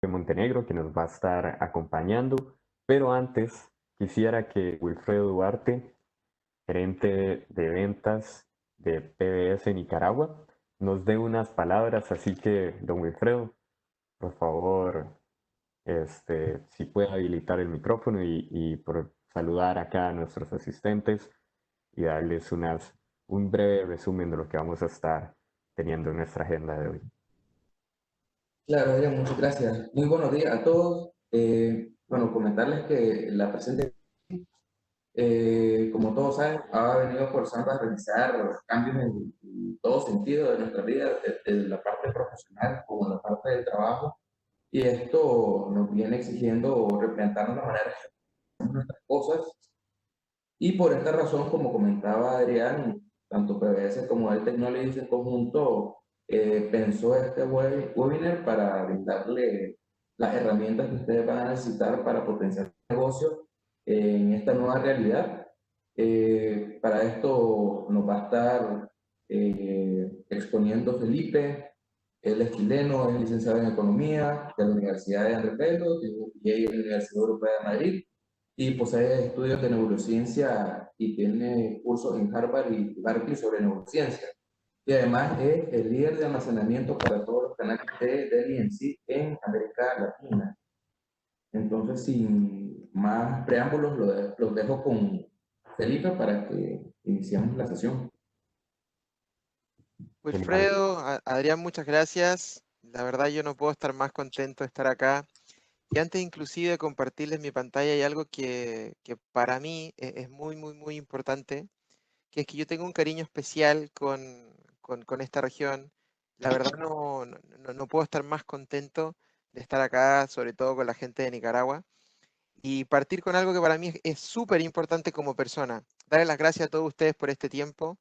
de Montenegro, que nos va a estar acompañando, pero antes quisiera que Wilfredo Duarte, gerente de ventas de PBS Nicaragua, nos dé unas palabras, así que, don Wilfredo, por favor, si puede habilitar el micrófono y por saludar acá a nuestros asistentes y darles un breve resumen de lo que vamos a estar teniendo en nuestra agenda de hoy. Claro, Adrián, muchas gracias. Muy buenos días a todos. Bueno, comentarles que la presente, como todos saben, ha venido forzando a realizar cambios en todo sentido de nuestra vida, desde la parte profesional como la parte del trabajo, y esto nos viene exigiendo replantarnos la manera de hacer nuestras cosas. Y por esta razón, como comentaba Adrián, tanto PBS como el Technologies en conjunto pensó este webinar para brindarle las herramientas que ustedes van a necesitar para potenciar el negocio en esta nueva realidad. Para esto nos va a estar exponiendo Felipe. Él es chileno, es licenciado en Economía de la Universidad de Andrés Bello y de la Universidad Europea de Madrid, y posee estudios de neurociencia y tiene cursos en Harvard y Berkeley sobre neurociencia. Y además es el líder de almacenamiento para todos los canales de Dell EMC en América Latina. Entonces, sin más preámbulos, los dejo con Felipe para que iniciemos la sesión. Genial. Wilfredo, Adrián, muchas gracias. La verdad yo no puedo estar más contento de estar acá. Y antes inclusive de compartirles mi pantalla hay algo que para mí es muy, muy, muy importante, que es que yo tengo un cariño especial con esta región. La verdad no puedo estar más contento de estar acá, sobre todo con la gente de Nicaragua, y partir con algo que para mí es súper importante como persona. Darles las gracias a todos ustedes por este tiempo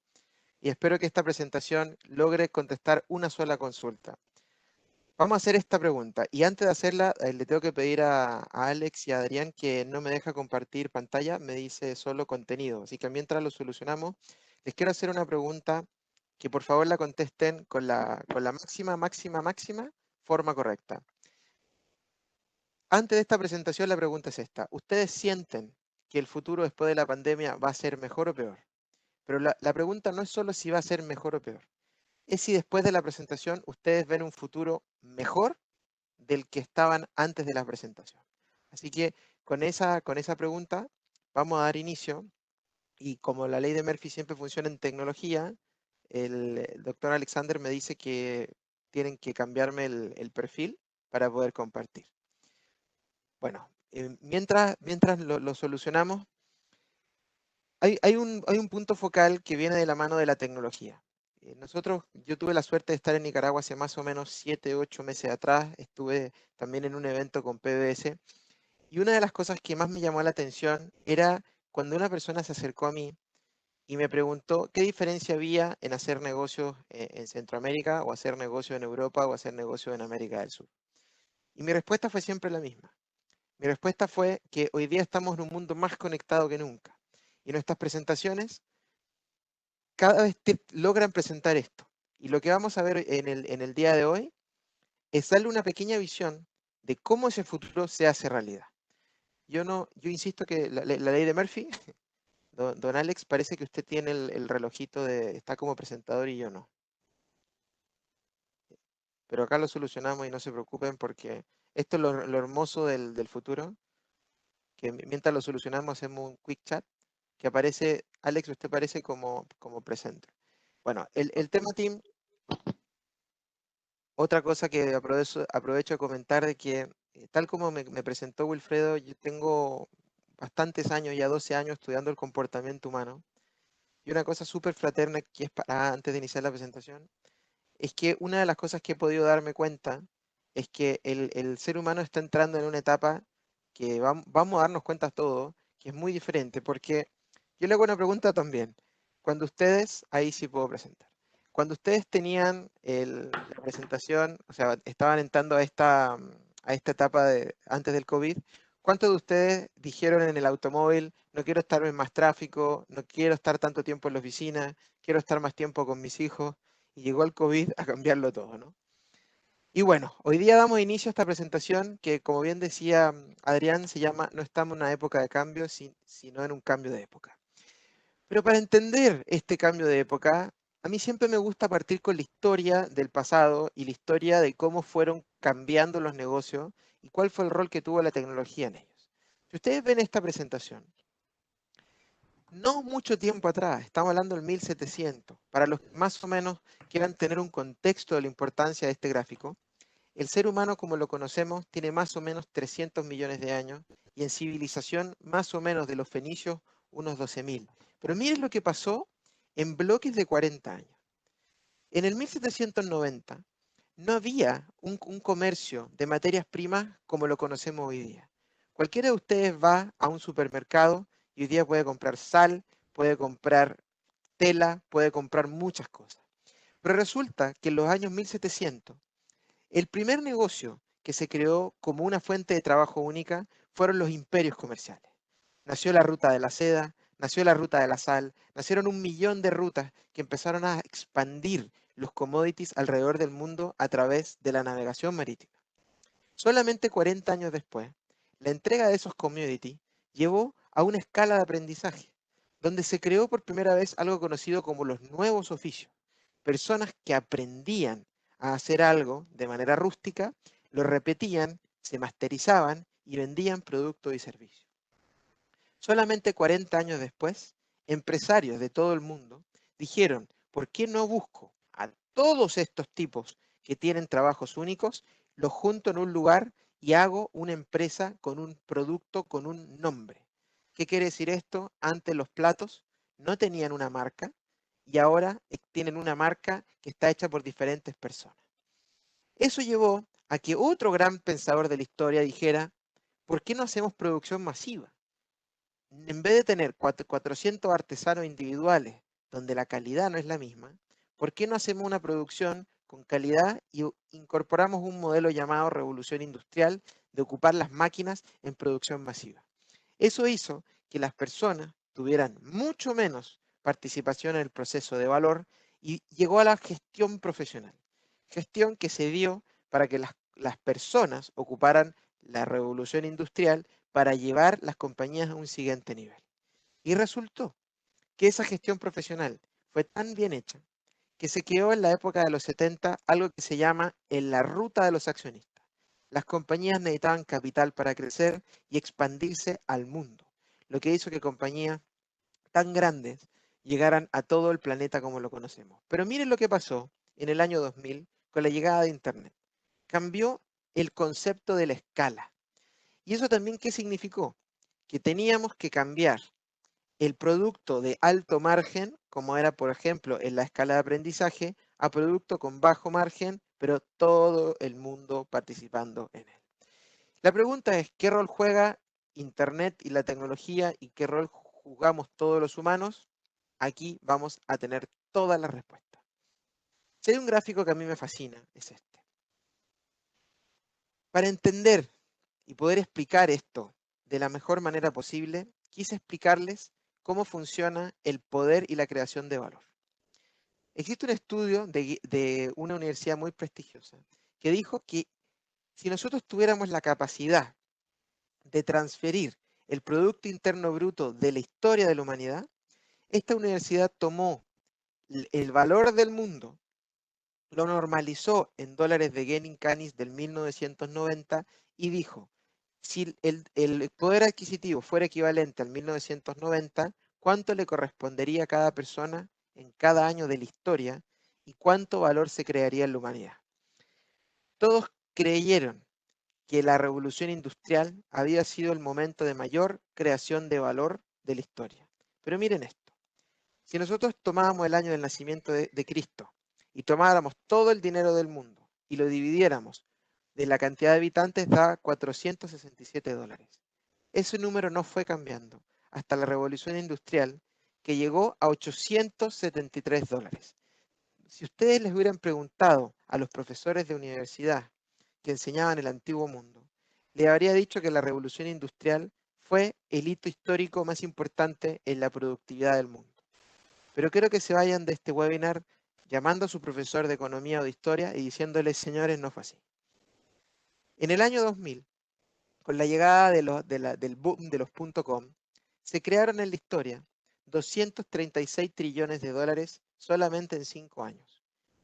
y espero que esta presentación logre contestar una sola consulta. Vamos a hacer esta pregunta y antes de hacerla le tengo que pedir a Alex y a Adrián que no me deja compartir pantalla, me dice solo contenido. Así que mientras lo solucionamos, les quiero hacer una pregunta que por favor la contesten con la máxima, máxima, máxima forma correcta. Antes de esta presentación la pregunta es esta. ¿Ustedes sienten que el futuro después de la pandemia va a ser mejor o peor? Pero la pregunta no es solo si va a ser mejor o peor, es si después de la presentación ustedes ven un futuro mejor del que estaban antes de la presentación. Así que con esa pregunta vamos a dar inicio y como la ley de Murphy siempre funciona en tecnología, el doctor Alexander me dice que tienen que cambiarme el perfil para poder compartir. Bueno, mientras lo solucionamos, hay un punto focal que viene de la mano de la tecnología. Yo tuve la suerte de estar en Nicaragua hace más o menos 7, 8 meses atrás. Estuve también en un evento con PBS. Y una de las cosas que más me llamó la atención era cuando una persona se acercó a mí y me preguntó qué diferencia había en hacer negocios en Centroamérica o hacer negocios en Europa o hacer negocios en América del Sur. Y mi respuesta fue siempre la misma. Mi respuesta fue que hoy día estamos en un mundo más conectado que nunca. Y nuestras presentaciones cada vez logran presentar esto. Y lo que vamos a ver en el día de hoy es darle una pequeña visión de cómo ese futuro se hace realidad. Yo insisto que la ley de Murphy, don Alex, parece que usted tiene el relojito está como presentador y yo no. Pero acá lo solucionamos y no se preocupen porque esto es lo hermoso del futuro, que mientras lo solucionamos hacemos un quick chat que aparece, Alex, usted parece como presenter. Bueno, el tema team. Otra cosa que aprovecho de comentar de que, tal como me presentó Wilfredo, yo tengo bastantes años, ya 12 años estudiando el comportamiento humano. Y una cosa súper fraterna que es para antes de iniciar la presentación, es que una de las cosas que he podido darme cuenta es que el ser humano está entrando en una etapa que vamos a darnos cuenta todos, que es muy diferente, porque yo le hago una pregunta también. Cuando ustedes, ahí sí puedo presentar, cuando ustedes tenían la presentación, o sea, estaban entrando a esta etapa antes del COVID, ¿cuántos de ustedes dijeron en el automóvil, no quiero estar en más tráfico, no quiero estar tanto tiempo en la oficina, quiero estar más tiempo con mis hijos? Y llegó el COVID a cambiarlo todo, ¿no? Y bueno, hoy día damos inicio a esta presentación que, como bien decía Adrián, se llama No estamos en una época de cambio, sino en un cambio de época. Pero para entender este cambio de época, a mí siempre me gusta partir con la historia del pasado y la historia de cómo fueron cambiando los negocios y cuál fue el rol que tuvo la tecnología en ellos. Si ustedes ven esta presentación, no mucho tiempo atrás, estamos hablando del 1700, para los que más o menos quieran tener un contexto de la importancia de este gráfico, el ser humano como lo conocemos tiene más o menos 300 millones de años y en civilización más o menos de los fenicios unos 12.000. Pero miren lo que pasó en bloques de 40 años. En el 1790 no había un comercio de materias primas como lo conocemos hoy día. Cualquiera de ustedes va a un supermercado y hoy día puede comprar sal, puede comprar tela, puede comprar muchas cosas. Pero resulta que en los años 1700 el primer negocio que se creó como una fuente de trabajo única fueron los imperios comerciales. Nació la ruta de la seda, nació la ruta de la sal, nacieron 1 millón de rutas que empezaron a expandir los commodities alrededor del mundo a través de la navegación marítima. Solamente 40 años después, la entrega de esos commodities llevó a una escala de aprendizaje, donde se creó por primera vez algo conocido como los nuevos oficios. Personas que aprendían a hacer algo de manera rústica, lo repetían, se masterizaban y vendían productos y servicios. Solamente 40 años después, empresarios de todo el mundo dijeron, ¿por qué no busco a todos estos tipos que tienen trabajos únicos, los junto en un lugar y hago una empresa con un producto, con un nombre? ¿Qué quiere decir esto? Antes los platos no tenían una marca y ahora tienen una marca que está hecha por diferentes personas. Eso llevó a que otro gran pensador de la historia dijera, ¿por qué no hacemos producción masiva? En vez de tener 400 artesanos individuales donde la calidad no es la misma, ¿por qué no hacemos una producción con calidad y incorporamos un modelo llamado revolución industrial de ocupar las máquinas en producción masiva? Eso hizo que las personas tuvieran mucho menos participación en el proceso de valor y llegó a la gestión profesional. Gestión que se dio para que las personas ocuparan la revolución industrial para llevar las compañías a un siguiente nivel. Y resultó que esa gestión profesional fue tan bien hecha que se creó en la época de los 70 algo que se llama en la ruta de los accionistas. Las compañías necesitaban capital para crecer y expandirse al mundo, lo que hizo que compañías tan grandes llegaran a todo el planeta como lo conocemos. Pero miren lo que pasó en el año 2000 con la llegada de Internet. Cambió el concepto de la escala. ¿Y eso también qué significó? Que teníamos que cambiar el producto de alto margen, como era por ejemplo en la escala de aprendizaje, a producto con bajo margen, pero todo el mundo participando en él. La pregunta es, ¿qué rol juega Internet y la tecnología y qué rol jugamos todos los humanos? Aquí vamos a tener todas las respuestas. Si hay un gráfico que a mí me fascina, es este. Para entender y poder explicar esto de la mejor manera posible, quise explicarles cómo funciona el poder y la creación de valor. Existe un estudio de una universidad muy prestigiosa que dijo que si nosotros tuviéramos la capacidad de transferir el Producto Interno Bruto de la historia de la humanidad, esta universidad tomó el valor del mundo, lo normalizó en dólares de Genen Canis del 1990 y dijo, si el poder adquisitivo fuera equivalente al 1990, ¿cuánto le correspondería a cada persona en cada año de la historia y cuánto valor se crearía en la humanidad? Todos creyeron que la revolución industrial había sido el momento de mayor creación de valor de la historia. Pero miren esto, si nosotros tomábamos el año del nacimiento de Cristo y tomáramos todo el dinero del mundo y lo dividiéramos de la cantidad de habitantes, da 467 dólares. Ese número no fue cambiando hasta la revolución industrial, que llegó a 873 dólares. Si ustedes les hubieran preguntado a los profesores de universidad que enseñaban el antiguo mundo, le habría dicho que la revolución industrial fue el hito histórico más importante en la productividad del mundo. Pero quiero que se vayan de este webinar llamando a su profesor de economía o de historia y diciéndole, señores, no fue así. En el año 2000, con la llegada del boom de los .com, se crearon en la historia 236 trillones de dólares solamente en 5 años.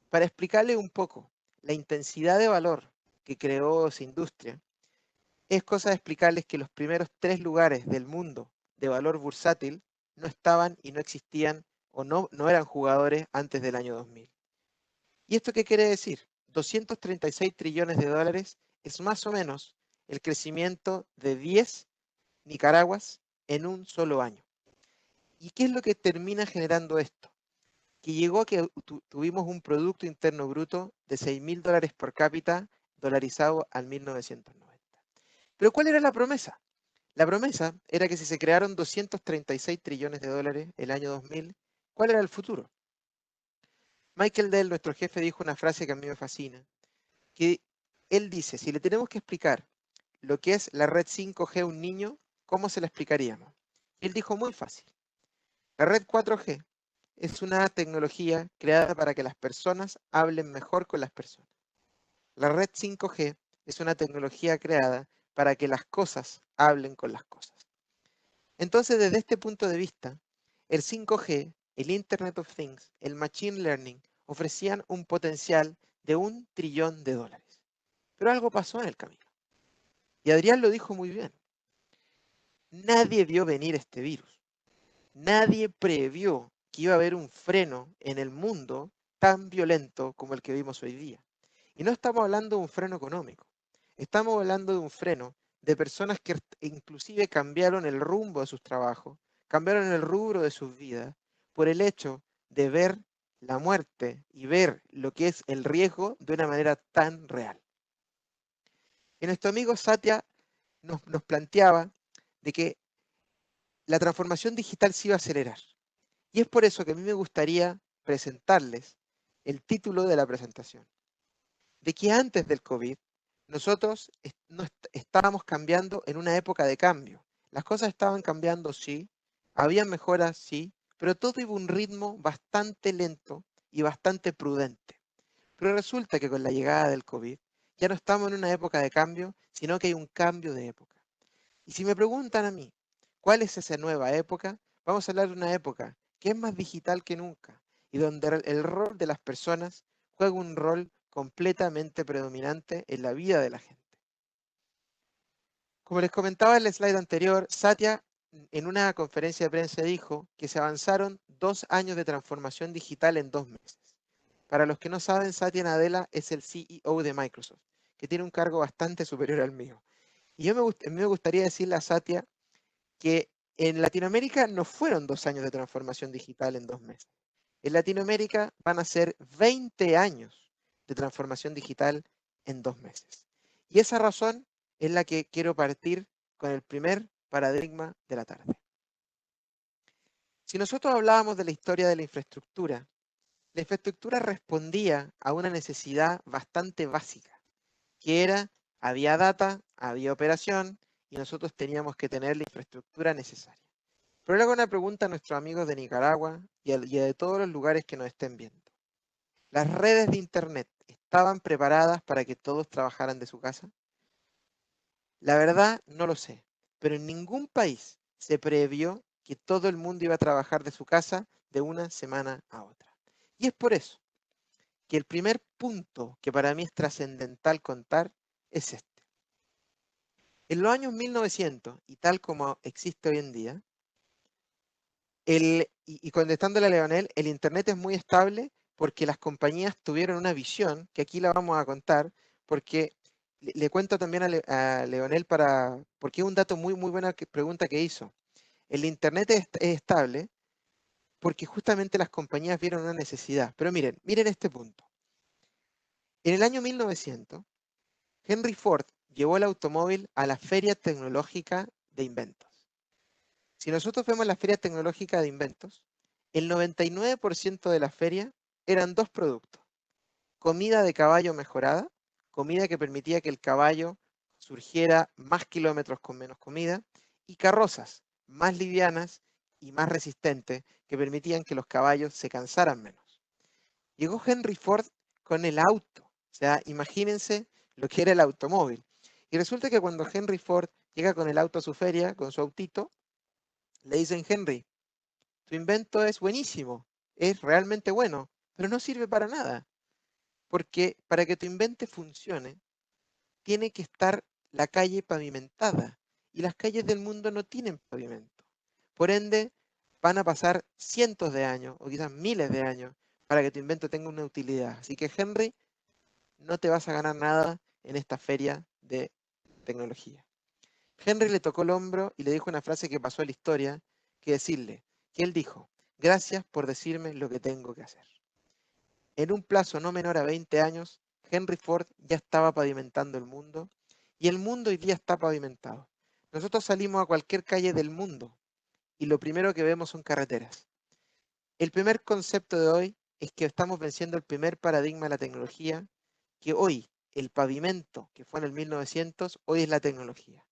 Para explicarle un poco la intensidad de valor que creó esa industria, es cosa de explicarles que los primeros 3 lugares del mundo de valor bursátil no estaban y no existían o no eran jugadores antes del año 2000. ¿Y esto qué quiere decir? 236 trillones de dólares es más o menos el crecimiento de 10 Nicaraguas en un solo año. ¿Y qué es lo que termina generando esto? Que llegó a que tuvimos un Producto Interno Bruto de $6.000 por cápita dolarizado al 1990. Pero ¿cuál era la promesa? La promesa era que si se crearon 236 trillones de dólares el año 2000, ¿cuál era el futuro? Michael Dell, nuestro jefe, dijo una frase que a mí me fascina, que él dice, si le tenemos que explicar lo que es la red 5G a un niño, ¿cómo se la explicaríamos? Él dijo muy fácil. La red 4G es una tecnología creada para que las personas hablen mejor con las personas. La red 5G es una tecnología creada para que las cosas hablen con las cosas. Entonces, desde este punto de vista, el 5G, el Internet of Things, el Machine Learning, ofrecían un potencial de $1 trillón. Pero algo pasó en el camino. Y Adrián lo dijo muy bien. Nadie vio venir este virus. Nadie previó que iba a haber un freno en el mundo tan violento como el que vimos hoy día. Y no estamos hablando de un freno económico. Estamos hablando de un freno de personas que inclusive cambiaron el rumbo de sus trabajos, cambiaron el rubro de sus vidas por el hecho de ver la muerte y ver lo que es el riesgo de una manera tan real. Y nuestro amigo Satya nos planteaba de que la transformación digital se iba a acelerar. Y es por eso que a mí me gustaría presentarles el título de la presentación. De que antes del COVID, nosotros estábamos cambiando en una época de cambio. Las cosas estaban cambiando, sí, había mejoras, sí, pero todo iba a un ritmo bastante lento y bastante prudente. Pero resulta que con la llegada del COVID, ya no estamos en una época de cambio, sino que hay un cambio de época. Y si me preguntan a mí, ¿cuál es esa nueva época? Vamos a hablar de una época que es más digital que nunca y donde el rol de las personas juega un rol completamente predominante en la vida de la gente. Como les comentaba en el slide anterior, Satya en una conferencia de prensa dijo que se avanzaron 2 años de transformación digital en 2 meses. Para los que no saben, Satya Nadella es el CEO de Microsoft, que tiene un cargo bastante superior al mío. Y me gustaría decirle a Satya que en Latinoamérica no fueron 2 años de transformación digital en 2 meses. En Latinoamérica van a ser 20 años de transformación digital en 2 meses. Y esa razón es la que quiero partir con el primer paradigma de la tarde. Si nosotros hablábamos de la historia de la infraestructura respondía a una necesidad bastante básica, que era, había data, había operación, y nosotros teníamos que tener la infraestructura necesaria. Pero le hago una pregunta a nuestros amigos de Nicaragua y a de todos los lugares que nos estén viendo. ¿Las redes de Internet estaban preparadas para que todos trabajaran de su casa? La verdad, no lo sé, pero en ningún país se previó que todo el mundo iba a trabajar de su casa de una semana a otra. Y es por eso que el primer punto que para mí es trascendental contar es este. En los años 1900, y tal como existe hoy en día, y contestándole a Leonel, el Internet es muy estable porque las compañías tuvieron una visión, que aquí la vamos a contar, porque le cuento también a Leonel porque es un dato muy buena pregunta que hizo. El Internet es estable porque justamente las compañías vieron una necesidad. Pero miren este punto. En el año 1900, Henry Ford llevó el automóvil a la Feria Tecnológica de Inventos. Si nosotros vemos la Feria Tecnológica de Inventos, el 99% de la feria eran 2 productos. Comida de caballo mejorada, comida que permitía que el caballo surgiera más kilómetros con menos comida, y carrozas más livianas y más resistentes que permitían que los caballos se cansaran menos. Llegó Henry Ford con el auto. O sea, imagínense lo que era el automóvil. Y resulta que cuando Henry Ford llega con el auto a su feria, con su autito, le dicen, Henry, tu invento es buenísimo, es realmente bueno, pero no sirve para nada. Porque para que tu invento funcione, tiene que estar la calle pavimentada. Y las calles del mundo no tienen pavimento. Por ende, van a pasar cientos de años, o quizás miles de años, para que tu invento tenga una utilidad. Así que, Henry, no te vas a ganar nada en esta feria de tecnología. Henry le tocó el hombro y le dijo una frase que pasó a la historia, que decirle, que él dijo, gracias por decirme lo que tengo que hacer. En un plazo no menor a 20 años, Henry Ford ya estaba pavimentando el mundo y el mundo hoy día está pavimentado. Nosotros salimos a cualquier calle del mundo y lo primero que vemos son carreteras. El primer concepto de hoy es que estamos venciendo el primer paradigma de la tecnología, que hoy el pavimento, que fue en el 1900, hoy es la tecnología.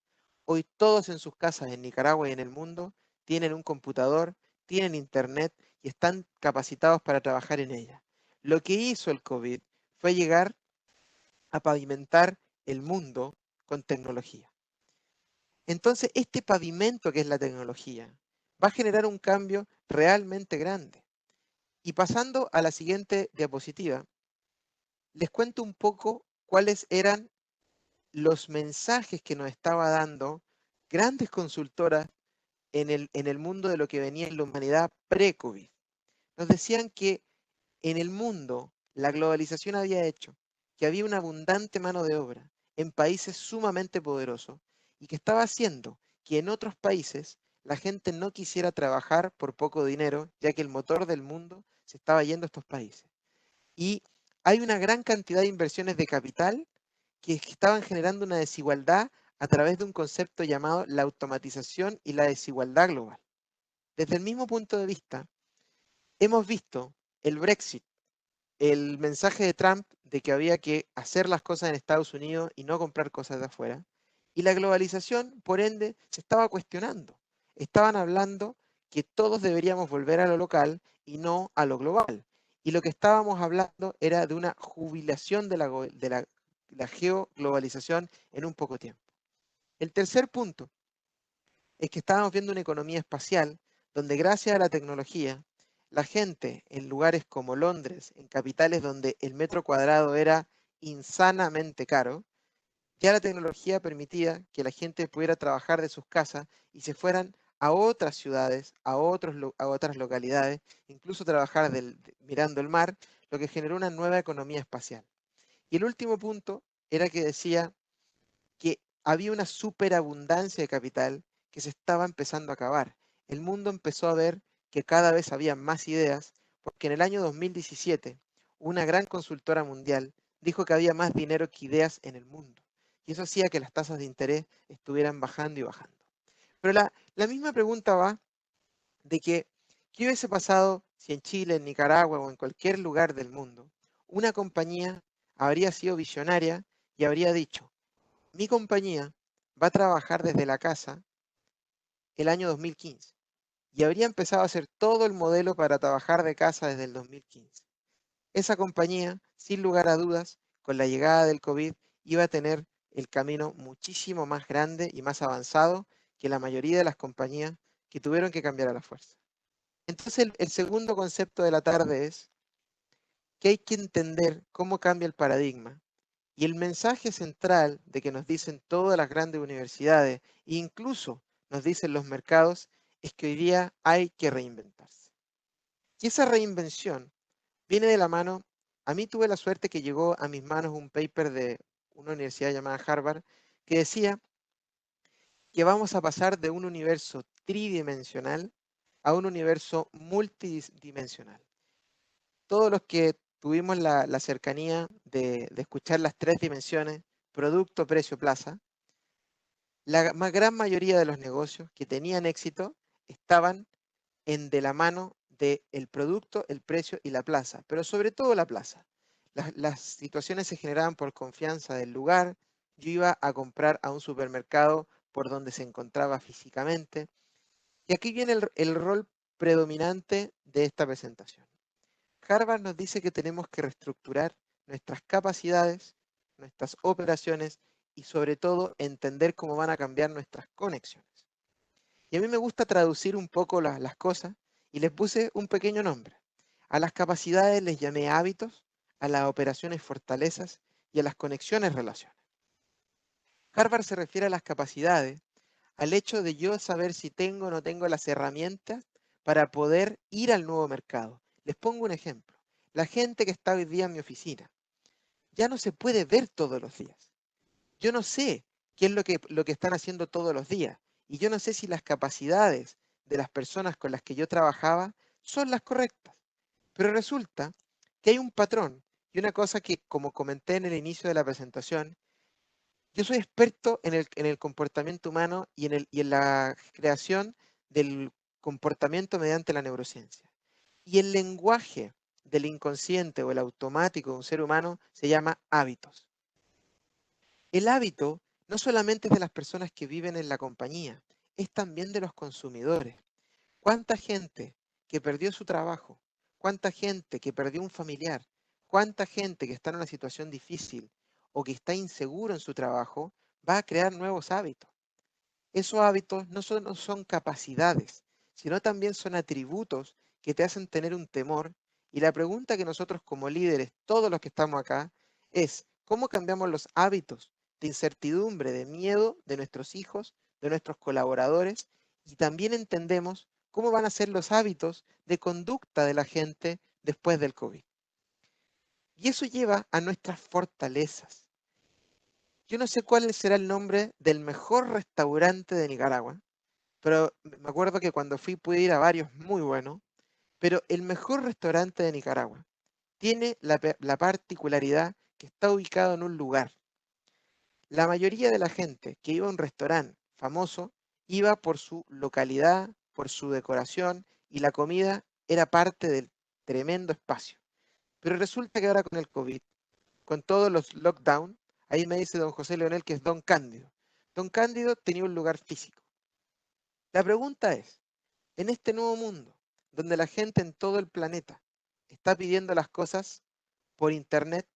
Hoy todos en sus casas en Nicaragua y en el mundo tienen un computador, tienen internet y están capacitados para trabajar en ella. Lo que hizo el COVID fue llegar a pavimentar el mundo con tecnología. Entonces, este pavimento que es la tecnología va a generar un cambio realmente grande. Y pasando a la siguiente diapositiva, les cuento un poco cuáles eran los mensajes que nos estaba dando grandes consultoras en el mundo de lo que venía en la humanidad pre-COVID. Nos decían que en el mundo la globalización había hecho que había una abundante mano de obra en países sumamente poderosos y que estaba haciendo que en otros países la gente no quisiera trabajar por poco dinero, ya que el motor del mundo se estaba yendo a estos países. Y hay una gran cantidad de inversiones de capital que estaban generando una desigualdad a través de un concepto llamado la automatización y la desigualdad global. Desde el mismo punto de vista, hemos visto el Brexit, el mensaje de Trump de que había que hacer las cosas en Estados Unidos y no comprar cosas de afuera, y la globalización, por ende, se estaba cuestionando. Estaban hablando que todos deberíamos volver a lo local y no a lo global. Y lo que estábamos hablando era de una jubilación de la geoglobalización en un poco tiempo. El tercer punto es que estábamos viendo una economía espacial donde gracias a la tecnología, la gente en lugares como Londres, en capitales donde el metro cuadrado era insanamente caro, ya la tecnología permitía que la gente pudiera trabajar de sus casas y se fueran a otras ciudades, a otras localidades, incluso trabajar mirando el mar, lo que generó una nueva economía espacial. Y el último punto era que decía que había una superabundancia de capital que se estaba empezando a acabar. El mundo empezó a ver que cada vez había más ideas, porque en el año 2017 una gran consultora mundial dijo que había más dinero que ideas en el mundo. Y eso hacía que las tasas de interés estuvieran bajando y bajando. Pero la misma pregunta va de que, ¿qué hubiese pasado si en Chile, en Nicaragua o en cualquier lugar del mundo una compañía habría sido visionaria y habría dicho, mi compañía va a trabajar desde la casa el año 2015 y habría empezado a hacer todo el modelo para trabajar de casa desde el 2015? Esa compañía, sin lugar a dudas, con la llegada del COVID, iba a tener el camino muchísimo más grande y más avanzado que la mayoría de las compañías que tuvieron que cambiar a la fuerza. Entonces, el segundo concepto de la tarde es que hay que entender cómo cambia el paradigma. Y el mensaje central de que nos dicen todas las grandes universidades, e incluso nos dicen los mercados, es que hoy día hay que reinventarse. Y esa reinvención viene de la mano, a mí tuve la suerte que llegó a mis manos un paper de una universidad llamada Harvard, que decía que vamos a pasar de un universo tridimensional a un universo multidimensional. Todos los que tuvimos la cercanía de escuchar las tres dimensiones, producto, precio, plaza, la gran mayoría de los negocios que tenían éxito estaban de la mano del producto, el precio y la plaza, pero sobre todo la plaza. Las situaciones se generaban por confianza del lugar. Yo iba a comprar a un supermercado por donde se encontraba físicamente. Y aquí viene el rol predominante de esta presentación. Harvard nos dice que tenemos que reestructurar nuestras capacidades, nuestras operaciones y sobre todo entender cómo van a cambiar nuestras conexiones. Y a mí me gusta traducir un poco las cosas y les puse un pequeño nombre. A las capacidades les llamé hábitos, a las operaciones fortalezas y a las conexiones relaciones. Harvard se refiere a las capacidades, al hecho de yo saber si tengo o no tengo las herramientas para poder ir al nuevo mercado. Les pongo un ejemplo. La gente que está hoy día en mi oficina ya no se puede ver todos los días. Yo no sé qué es lo que están haciendo todos los días y yo no sé si las capacidades de las personas con las que yo trabajaba son las correctas. Pero resulta que hay un patrón y una cosa que, como comenté en el inicio de la presentación, yo soy experto en el comportamiento humano y en la creación del comportamiento mediante la neurociencia. Y el lenguaje del inconsciente o el automático de un ser humano se llama hábitos. El hábito no solamente es de las personas que viven en la compañía, es también de los consumidores. ¿Cuánta gente que perdió su trabajo? ¿Cuánta gente que perdió un familiar? ¿Cuánta gente que está en una situación difícil o que está inseguro en su trabajo va a crear nuevos hábitos? Esos hábitos no son capacidades, sino también son atributos que te hacen tener un temor. Y la pregunta que nosotros como líderes, todos los que estamos acá, es ¿cómo cambiamos los hábitos de incertidumbre, de miedo de nuestros hijos, de nuestros colaboradores? Y también entendemos cómo van a ser los hábitos de conducta de la gente después del COVID. Y eso lleva a nuestras fortalezas. Yo no sé cuál será el nombre del mejor restaurante de Nicaragua, pero me acuerdo que cuando fui pude ir a varios muy buenos, pero el mejor restaurante de Nicaragua tiene la particularidad que está ubicado en un lugar. La mayoría de la gente que iba a un restaurante famoso iba por su localidad, por su decoración y la comida era parte del tremendo espacio. Pero resulta que ahora con el COVID, con todos los lockdown, ahí me dice don José Leonel que es Don Cándido. Don Cándido tenía un lugar físico. La pregunta es, en este nuevo mundo, donde la gente en todo el planeta está pidiendo las cosas por internet,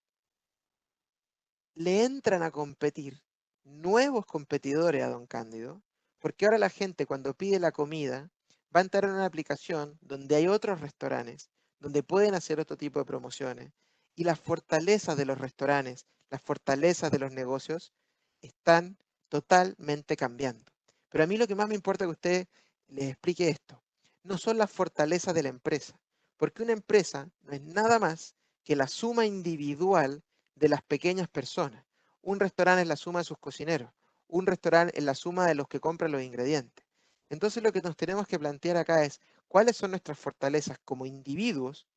le entran a competir nuevos competidores a Don Cándido, porque ahora la gente cuando pide la comida va a entrar en una aplicación donde hay otros restaurantes, donde pueden hacer otro tipo de promociones, y las fortalezas de los restaurantes, las fortalezas de los negocios están totalmente cambiando. Pero a mí lo que más me importa que usted les explique esto, no son las fortalezas de la empresa, porque una empresa no es nada más que la suma individual de las pequeñas personas. Un restaurante es la suma de sus cocineros, un restaurante es la suma de los que compran los ingredientes. Entonces lo que nos tenemos que plantear acá es cuáles son nuestras fortalezas como individuos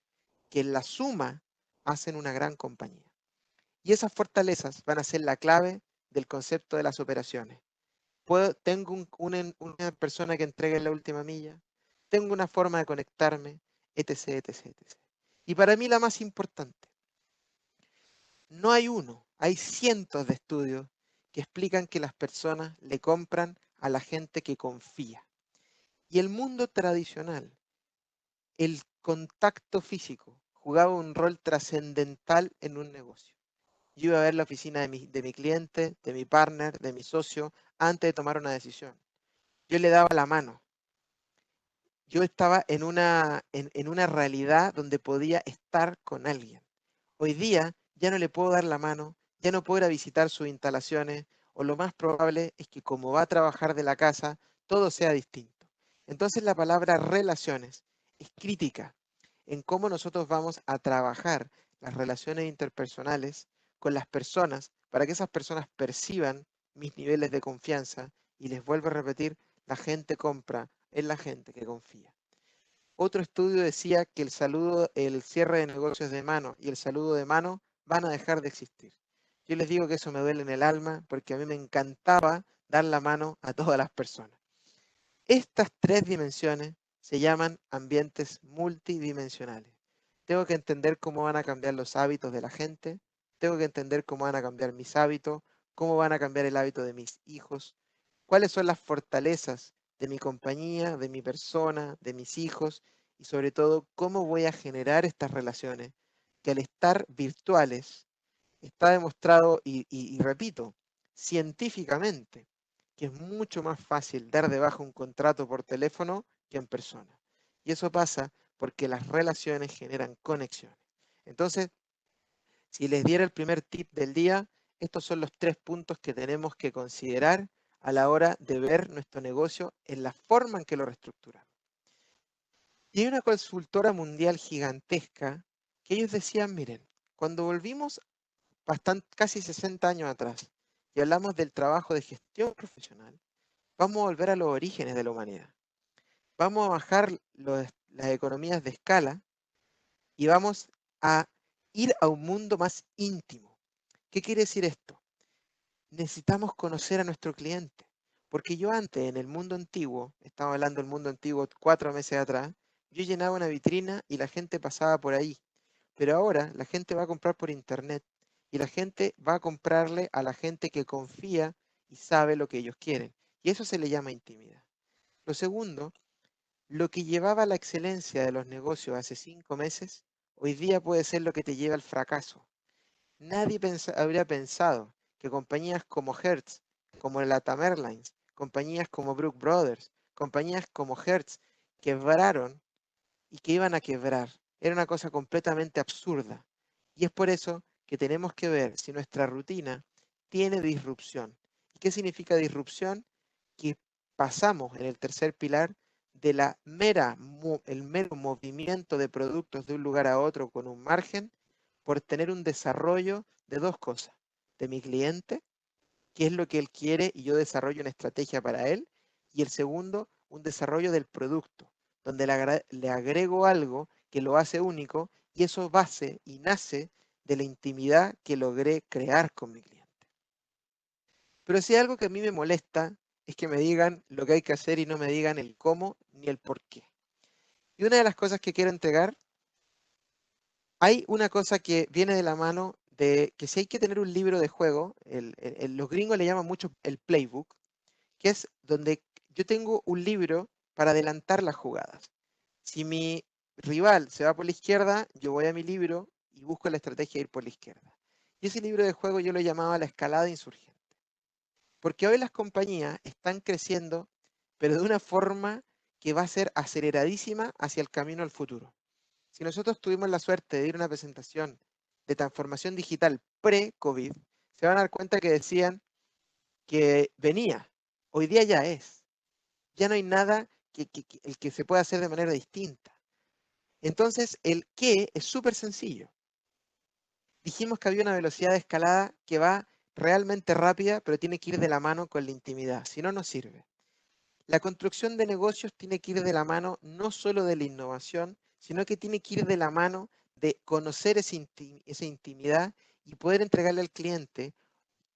que en la suma hacen una gran compañía. Y esas fortalezas van a ser la clave del concepto de las operaciones. Tengo una persona que entrega en la última milla, tengo una forma de conectarme, etc, etc, etc. Y para mí la más importante, no hay uno, hay cientos de estudios que explican que las personas le compran a la gente que confía. Y el mundo tradicional, el contacto físico, jugaba un rol trascendental en un negocio. Yo iba a ver la oficina de mi cliente, de mi partner, de mi socio, antes de tomar una decisión. Yo le daba la mano. Yo estaba en una realidad donde podía estar con alguien. Hoy día ya no le puedo dar la mano, ya no puedo ir a visitar sus instalaciones, o lo más probable es que como va a trabajar de la casa, todo sea distinto. Entonces la palabra relaciones es crítica en cómo nosotros vamos a trabajar las relaciones interpersonales con las personas para que esas personas perciban mis niveles de confianza y les vuelvo a repetir, la gente compra en la gente que confía. Otro estudio decía que el cierre de negocios de mano y el saludo de mano van a dejar de existir. Yo les digo que eso me duele en el alma porque a mí me encantaba dar la mano a todas las personas. Estas tres dimensiones se llaman ambientes multidimensionales. Tengo que entender cómo van a cambiar los hábitos de la gente, tengo que entender cómo van a cambiar mis hábitos, cómo van a cambiar el hábito de mis hijos, cuáles son las fortalezas de mi compañía, de mi persona, de mis hijos, y sobre todo cómo voy a generar estas relaciones que al estar virtuales está demostrado, y repito, científicamente, que es mucho más fácil dar de baja un contrato por teléfono que en persona. Y eso pasa porque las relaciones generan conexiones. Entonces, si les diera el primer tip del día, estos son los 3 puntos que tenemos que considerar a la hora de ver nuestro negocio en la forma en que lo reestructuramos. Y hay una consultora mundial gigantesca que ellos decían, miren, cuando volvimos casi 60 años atrás y hablamos del trabajo de gestión profesional, vamos a volver a los orígenes de la humanidad. Vamos a bajar las economías de escala y vamos a ir a un mundo más íntimo. ¿Qué quiere decir esto? Necesitamos conocer a nuestro cliente. Porque yo antes, en el mundo antiguo, estaba hablando del mundo antiguo 4 meses atrás, yo llenaba una vitrina y la gente pasaba por ahí. Pero ahora la gente va a comprar por internet y la gente va a comprarle a la gente que confía y sabe lo que ellos quieren. Y eso se le llama intimidad. Lo segundo, lo que llevaba a la excelencia de los negocios hace 5 meses, hoy día puede ser lo que te lleva al fracaso. Nadie habría pensado que compañías como Hertz, como LATAM Airlines, compañías como Brook Brothers, compañías como Hertz, quebraron y que iban a quebrar. Era una cosa completamente absurda. Y es por eso que tenemos que ver si nuestra rutina tiene disrupción. ¿Y qué significa disrupción? Que pasamos en el tercer pilar de el mero movimiento de productos de un lugar a otro con un margen por tener un desarrollo de 2 cosas. De mi cliente, qué es lo que él quiere y yo desarrollo una estrategia para él. Y el segundo, un desarrollo del producto, donde le agrego algo que lo hace único y eso base y nace de la intimidad que logré crear con mi cliente. Pero si hay algo que a mí me molesta es que me digan lo que hay que hacer y no me digan el cómo ni el por qué. Y una de las cosas que quiero entregar, hay una cosa que viene de la mano de que si hay que tener un libro de juego, los gringos le llaman mucho el playbook, que es donde yo tengo un libro para adelantar las jugadas. Si mi rival se va por la izquierda, yo voy a mi libro y busco la estrategia de ir por la izquierda. Y ese libro de juego yo lo llamaba la escalada insurgente. Porque hoy las compañías están creciendo, pero de una forma que va a ser aceleradísima hacia el camino al futuro. Si nosotros tuvimos la suerte de ir a una presentación de transformación digital pre-COVID, se van a dar cuenta que decían que venía, hoy día ya es. Ya no hay nada el que se pueda hacer de manera distinta. Entonces, el qué es súper sencillo. Dijimos que había una velocidad de escalada que va realmente rápida, pero tiene que ir de la mano con la intimidad, si no, no sirve. La construcción de negocios tiene que ir de la mano no solo de la innovación, sino que tiene que ir de la mano de conocer esa intimidad y poder entregarle al cliente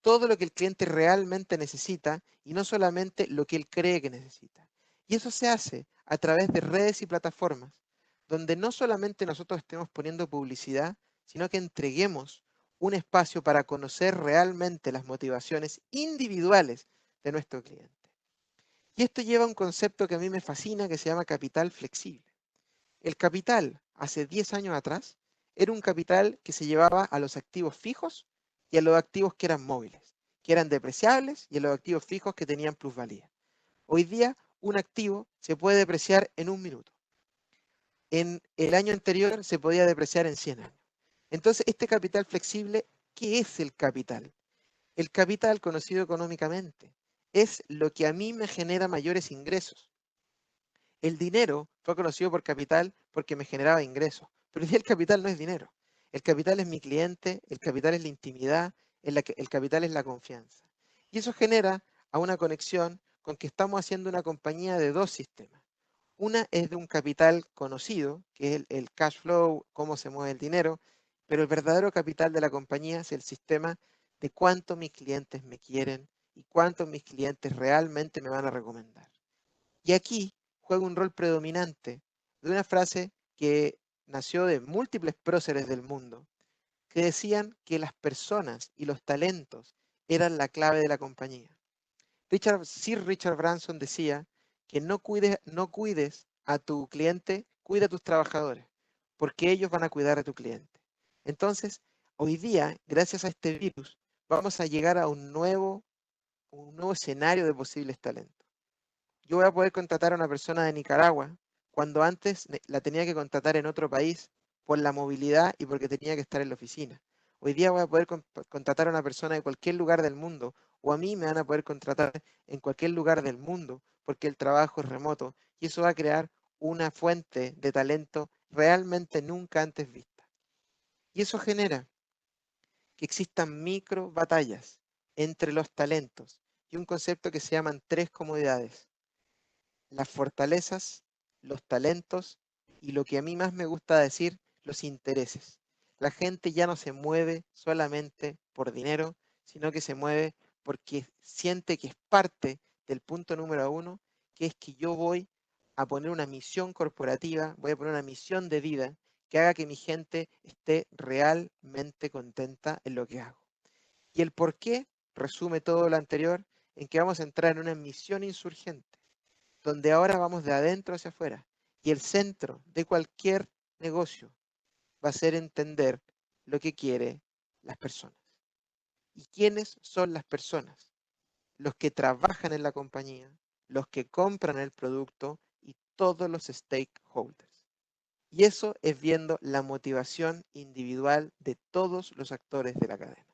todo lo que el cliente realmente necesita y no solamente lo que él cree que necesita. Y eso se hace a través de redes y plataformas, donde no solamente nosotros estemos poniendo publicidad, sino que entreguemos un espacio para conocer realmente las motivaciones individuales de nuestro cliente. Y esto lleva a un concepto que a mí me fascina, que se llama capital flexible. El capital, hace 10 años atrás, era un capital que se llevaba a los activos fijos y a los activos que eran móviles, que eran depreciables, y a los activos fijos que tenían plusvalía. Hoy día, un activo se puede depreciar en 1 minuto. En el año anterior se podía depreciar en 100 años. Entonces, este capital flexible, ¿qué es el capital? El capital, conocido económicamente, es lo que a mí me genera mayores ingresos. El dinero fue conocido por capital porque me generaba ingresos, pero hoy día el capital no es dinero. El capital es mi cliente, el capital es la intimidad, el capital es la confianza. Y eso genera a una conexión con que estamos haciendo una compañía de 2 sistemas. Una es de un capital conocido, que es el cash flow, cómo se mueve el dinero, pero el verdadero capital de la compañía es el sistema de cuánto mis clientes me quieren y cuántos mis clientes realmente me van a recomendar. Y aquí juega un rol predominante de una frase que nació de múltiples próceres del mundo, que decían que las personas y los talentos eran la clave de la compañía. Sir Richard Branson decía que no cuides a tu cliente cuida a tus trabajadores, porque ellos van a cuidar a tu cliente. Entonces, hoy día, gracias a este virus, vamos a llegar a un nuevo escenario de posibles talentos. Yo voy a poder contratar a una persona de Nicaragua cuando antes la tenía que contratar en otro país por la movilidad y porque tenía que estar en la oficina. Hoy día voy a poder contratar a una persona de cualquier lugar del mundo, o a mí me van a poder contratar en cualquier lugar del mundo porque el trabajo es remoto, y eso va a crear una fuente de talento realmente nunca antes vista. Y eso genera que existan micro batallas entre los talentos y un concepto que se llaman 3 comodidades: las fortalezas, los talentos y, lo que a mí más me gusta decir, los intereses. La gente ya no se mueve solamente por dinero, sino que se mueve porque siente que es parte del punto número 1, que es que yo voy a poner una misión corporativa, voy a poner una misión de vida que haga que mi gente esté realmente contenta en lo que hago. Y el por qué resume todo lo anterior en que vamos a entrar en una misión insurgente, donde ahora vamos de adentro hacia afuera. Y el centro de cualquier negocio va a ser entender lo que quieren las personas. ¿Y quiénes son las personas? Los que trabajan en la compañía, los que compran el producto y todos los stakeholders. Y eso es viendo la motivación individual de todos los actores de la cadena.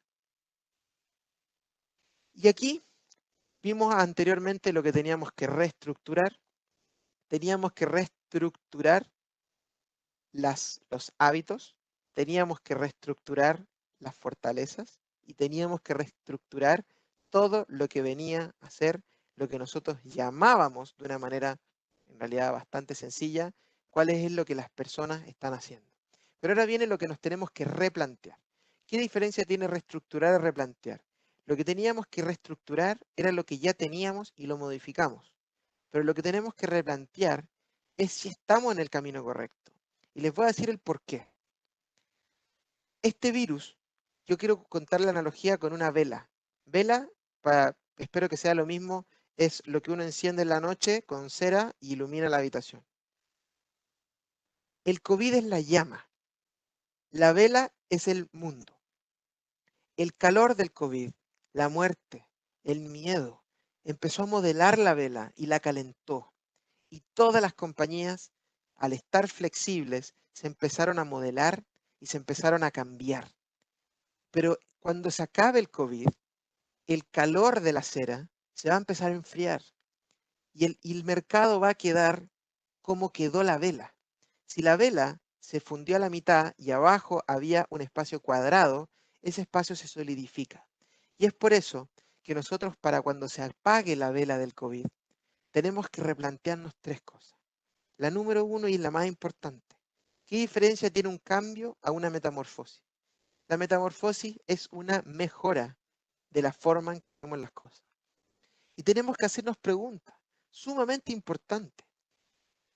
Y aquí vimos anteriormente lo que teníamos que reestructurar. Teníamos que reestructurar los hábitos, teníamos que reestructurar las fortalezas y teníamos que reestructurar todo lo que venía a ser lo que nosotros llamábamos de una manera en realidad bastante sencilla, cuál es lo que las personas están haciendo. Pero ahora viene lo que nos tenemos que replantear. ¿Qué diferencia tiene reestructurar y replantear? Lo que teníamos que reestructurar era lo que ya teníamos y lo modificamos. Pero lo que tenemos que replantear es si estamos en el camino correcto. Y les voy a decir el por qué. Este virus, yo quiero contar la analogía con una vela. Vela, espero que sea lo mismo, es lo que uno enciende en la noche con cera y ilumina la habitación. El COVID es la llama. La vela es el mundo. El calor del COVID, la muerte, el miedo, empezó a modelar la vela y la calentó. Y todas las compañías, al estar flexibles, se empezaron a modelar y se empezaron a cambiar. Pero cuando se acabe el COVID, el calor de la cera se va a empezar a enfriar y el mercado va a quedar como quedó la vela. Si la vela se fundió a la mitad y abajo había un espacio cuadrado, ese espacio se solidifica. Y es por eso que nosotros, para cuando se apague la vela del COVID, tenemos que replantearnos 3 cosas. La número 1 y la más importante: ¿qué diferencia tiene un cambio a una metamorfosis? La metamorfosis es una mejora de la forma en que vemos las cosas. Y tenemos que hacernos preguntas sumamente importantes.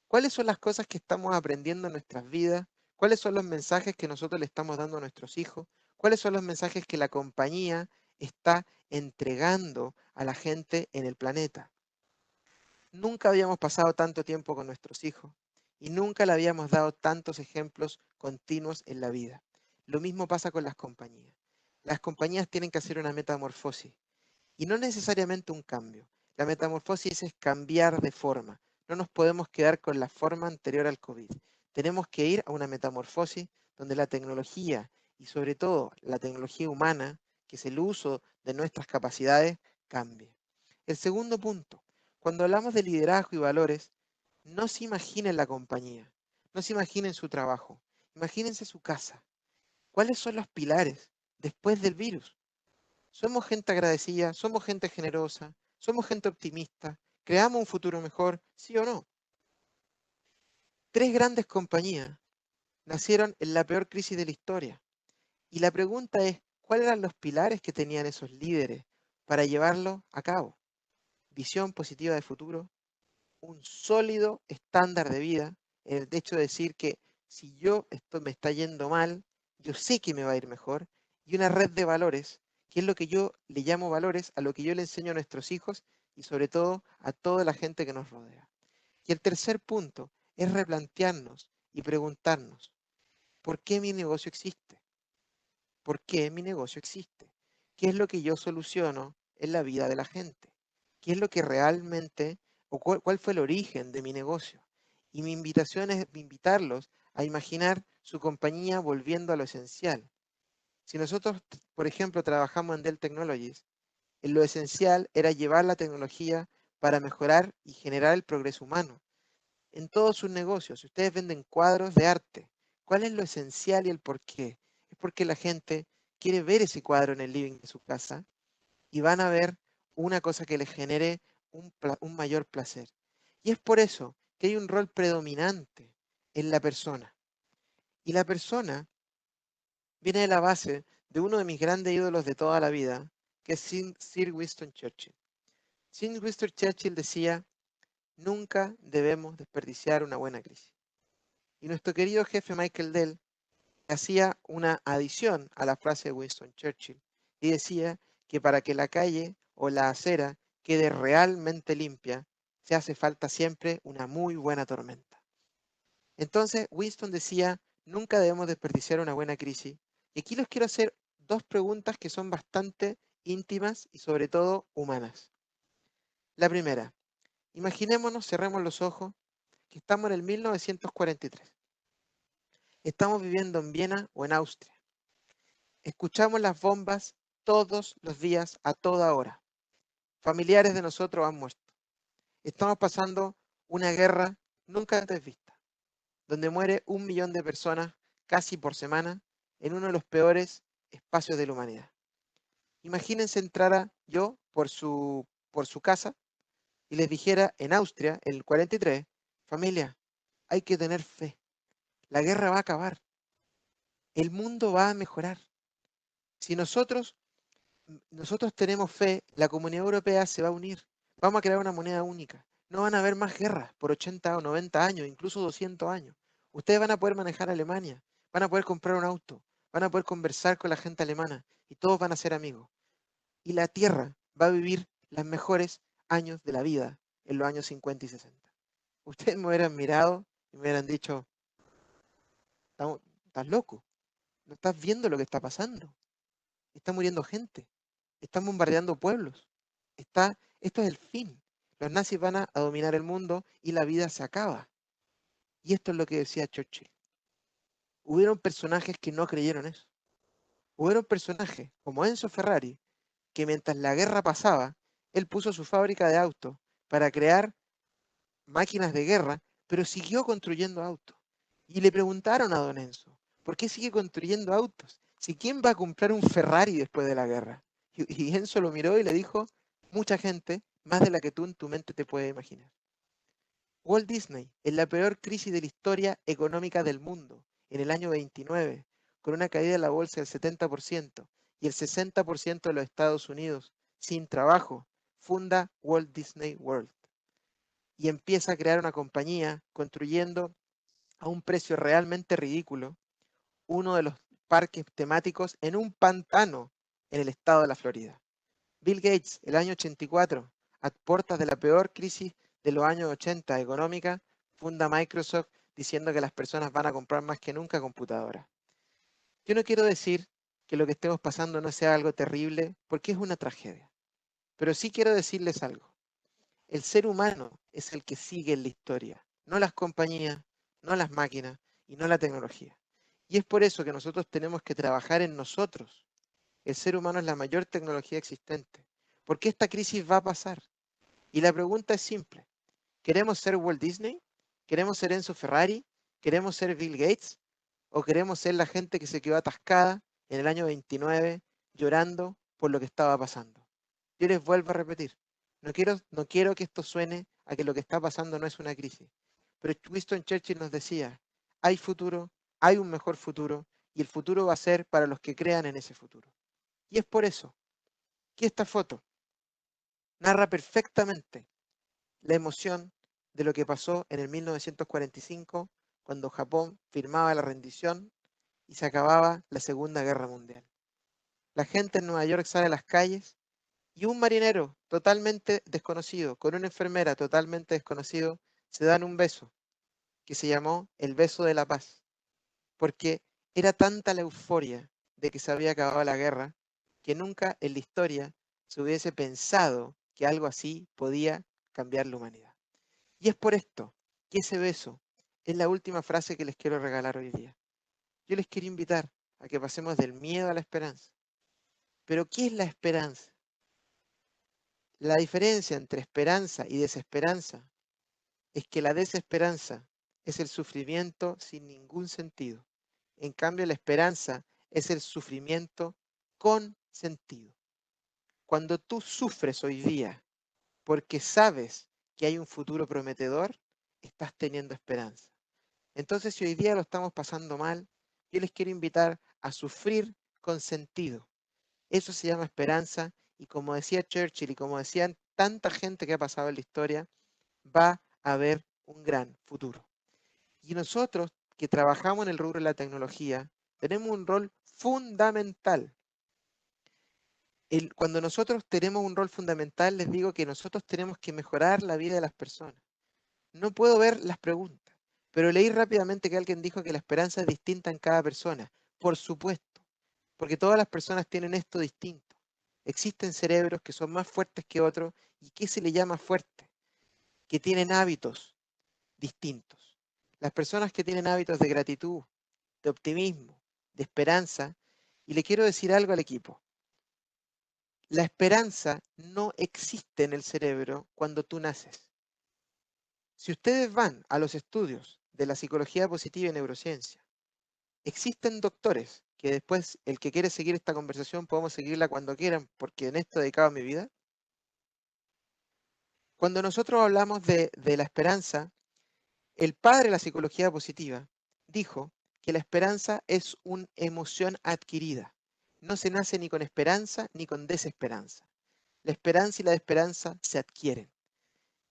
¿Cuáles son las cosas que estamos aprendiendo en nuestras vidas? ¿Cuáles son los mensajes que nosotros le estamos dando a nuestros hijos? ¿Cuáles son los mensajes que la compañía está entregando a la gente en el planeta? Nunca habíamos pasado tanto tiempo con nuestros hijos y nunca le habíamos dado tantos ejemplos continuos en la vida. Lo mismo pasa con las compañías. Las compañías tienen que hacer una metamorfosis y no necesariamente un cambio. La metamorfosis es cambiar de forma. No nos podemos quedar con la forma anterior al COVID. Tenemos que ir a una metamorfosis donde la tecnología y sobre todo la tecnología humana, que es el uso de nuestras capacidades, cambie. El segundo punto: cuando hablamos de liderazgo y valores, no se imaginen la compañía, no se imaginen su trabajo, imagínense su casa. ¿Cuáles son los pilares después del virus? Somos gente agradecida, somos gente generosa, somos gente optimista, creamos un futuro mejor, ¿sí o no? 3 grandes compañías nacieron en la peor crisis de la historia. Y la pregunta es, ¿cuáles eran los pilares que tenían esos líderes para llevarlo a cabo? Visión positiva de futuro, un sólido estándar de vida, en el hecho de decir que si esto me está yendo mal, yo sé que me va a ir mejor, y una red de valores, que es lo que yo le llamo valores, a lo que yo le enseño a nuestros hijos y sobre todo a toda la gente que nos rodea. Y el tercer punto es replantearnos y preguntarnos, ¿por qué mi negocio existe? ¿Por qué mi negocio existe? ¿Qué es lo que yo soluciono en la vida de la gente? ¿Qué es lo que realmente, o cuál fue el origen de mi negocio? Y mi invitación es invitarlos a imaginar su compañía volviendo a lo esencial. Si nosotros, por ejemplo, trabajamos en Dell Technologies, lo esencial era llevar la tecnología para mejorar y generar el progreso humano. En todos sus negocios, si ustedes venden cuadros de arte, ¿cuál es lo esencial y el por qué? Es porque la gente quiere ver ese cuadro en el living de su casa y van a ver una cosa que les genere un mayor placer. Y es por eso que hay un rol predominante en la persona. Y la persona viene de la base de uno de mis grandes ídolos de toda la vida, que es Sir Winston Churchill. Sir Winston Churchill decía, nunca debemos desperdiciar una buena crisis. Y nuestro querido jefe Michael Dell hacía una adición a la frase de Winston Churchill y decía que para que la calle o la acera quede realmente limpia, se hace falta siempre una muy buena tormenta. Entonces, Winston decía, nunca debemos desperdiciar una buena crisis. Y aquí les quiero hacer dos preguntas que son bastante íntimas y sobre todo humanas. La primera, imaginémonos, cerremos los ojos, que estamos en el 1943. Estamos viviendo en Viena o en Austria. Escuchamos las bombas todos los días, a toda hora. Familiares de nosotros han muerto. Estamos pasando una guerra nunca antes vista, donde muere 1 millón de personas casi por semana en uno de los peores espacios de la humanidad. Imagínense entrara yo por su casa y les dijera en Austria, en el 43, familia, hay que tener fe. La guerra va a acabar. El mundo va a mejorar. Si nosotros tenemos fe, la Comunidad Europea se va a unir. Vamos a crear una moneda única. No van a haber más guerras por 80 o 90 años, incluso 200 años. Ustedes van a poder manejar Alemania, van a poder comprar un auto, van a poder conversar con la gente alemana y todos van a ser amigos. Y la Tierra va a vivir los mejores años de la vida en los años 50 y 60. Ustedes me hubieran mirado y me hubieran dicho, estás loco, no estás viendo lo que está pasando. Está muriendo gente. Están bombardeando pueblos. Esto es el fin. Los nazis van a dominar el mundo y la vida se acaba. Y esto es lo que decía Churchill. Hubieron personajes que no creyeron eso. Hubieron personajes como Enzo Ferrari, que mientras la guerra pasaba, él puso su fábrica de autos para crear máquinas de guerra, pero siguió construyendo autos. Y le preguntaron a don Enzo, ¿por qué sigue construyendo autos? Si quién va a comprar un Ferrari después de la guerra. Y Enzo lo miró y le dijo, mucha gente, más de la que tú en tu mente te puedes imaginar. Walt Disney, en la peor crisis de la historia económica del mundo, en el año 29, con una caída de la bolsa del 70% y el 60% de los Estados Unidos sin trabajo, funda Walt Disney World y empieza a crear una compañía construyendo a un precio realmente ridículo uno de los parques temáticos en un pantano en el estado de la Florida. Bill Gates, el año 84, a puertas de la peor crisis de los años 80 económica, funda Microsoft diciendo que las personas van a comprar más que nunca computadoras. Yo no quiero decir que lo que estemos pasando no sea algo terrible, porque es una tragedia. Pero sí quiero decirles algo. El ser humano es el que sigue en la historia, no las compañías, no las máquinas y no la tecnología. Y es por eso que nosotros tenemos que trabajar en nosotros. El ser humano es la mayor tecnología existente. Porque esta crisis va a pasar. Y la pregunta es simple. ¿Queremos ser Walt Disney? ¿Queremos ser Enzo Ferrari? ¿Queremos ser Bill Gates? ¿O queremos ser la gente que se quedó atascada en el año 29 llorando por lo que estaba pasando? Yo les vuelvo a repetir. No quiero que esto suene a que lo que está pasando no es una crisis. Pero Winston Churchill nos decía, hay futuro, hay un mejor futuro, y el futuro va a ser para los que crean en ese futuro. Y es por eso que esta foto narra perfectamente la emoción de lo que pasó en el 1945, cuando Japón firmaba la rendición y se acababa la Segunda Guerra Mundial. La gente en Nueva York sale a las calles y un marinero totalmente desconocido, con una enfermera totalmente desconocido, se dan un beso. que se llamó El beso de la paz, porque era tanta la euforia de que se había acabado la guerra, que nunca en la historia se hubiese pensado que algo así podía cambiar la humanidad. Y es por esto que ese beso es la última frase que les quiero regalar hoy día. Yo les quiero invitar a que pasemos del miedo a la esperanza. Pero ¿qué es la esperanza? La diferencia entre esperanza y desesperanza es que la desesperanza es el sufrimiento sin ningún sentido. En cambio, la esperanza es el sufrimiento con sentido. Cuando tú sufres hoy día porque sabes que hay un futuro prometedor, estás teniendo esperanza. Entonces, si hoy día lo estamos pasando mal, yo les quiero invitar a sufrir con sentido. Eso se llama esperanza y como decía Churchill y como decían tanta gente que ha pasado en la historia, va a haber un gran futuro. Y nosotros que trabajamos en el rubro de la tecnología, tenemos un rol fundamental. Cuando nosotros tenemos un rol fundamental, les digo que nosotros tenemos que mejorar la vida de las personas. No puedo ver las preguntas, pero leí rápidamente que alguien dijo que la esperanza es distinta en cada persona. Por supuesto, porque todas las personas tienen esto distinto. Existen cerebros que son más fuertes que otros. ¿Y qué se le llama fuerte? Que tienen hábitos distintos. Las personas que tienen hábitos de gratitud, de optimismo, de esperanza, y le quiero decir algo al equipo. La esperanza no existe en el cerebro cuando tú naces. Si ustedes van a los estudios de la psicología positiva y neurociencia, existen doctores que después, el que quiere seguir esta conversación, podemos seguirla cuando quieran, porque en esto he dedicado mi vida. Cuando nosotros hablamos de la esperanza, el padre de la psicología positiva dijo que la esperanza es una emoción adquirida. No se nace ni con esperanza ni con desesperanza. La esperanza y la desesperanza se adquieren.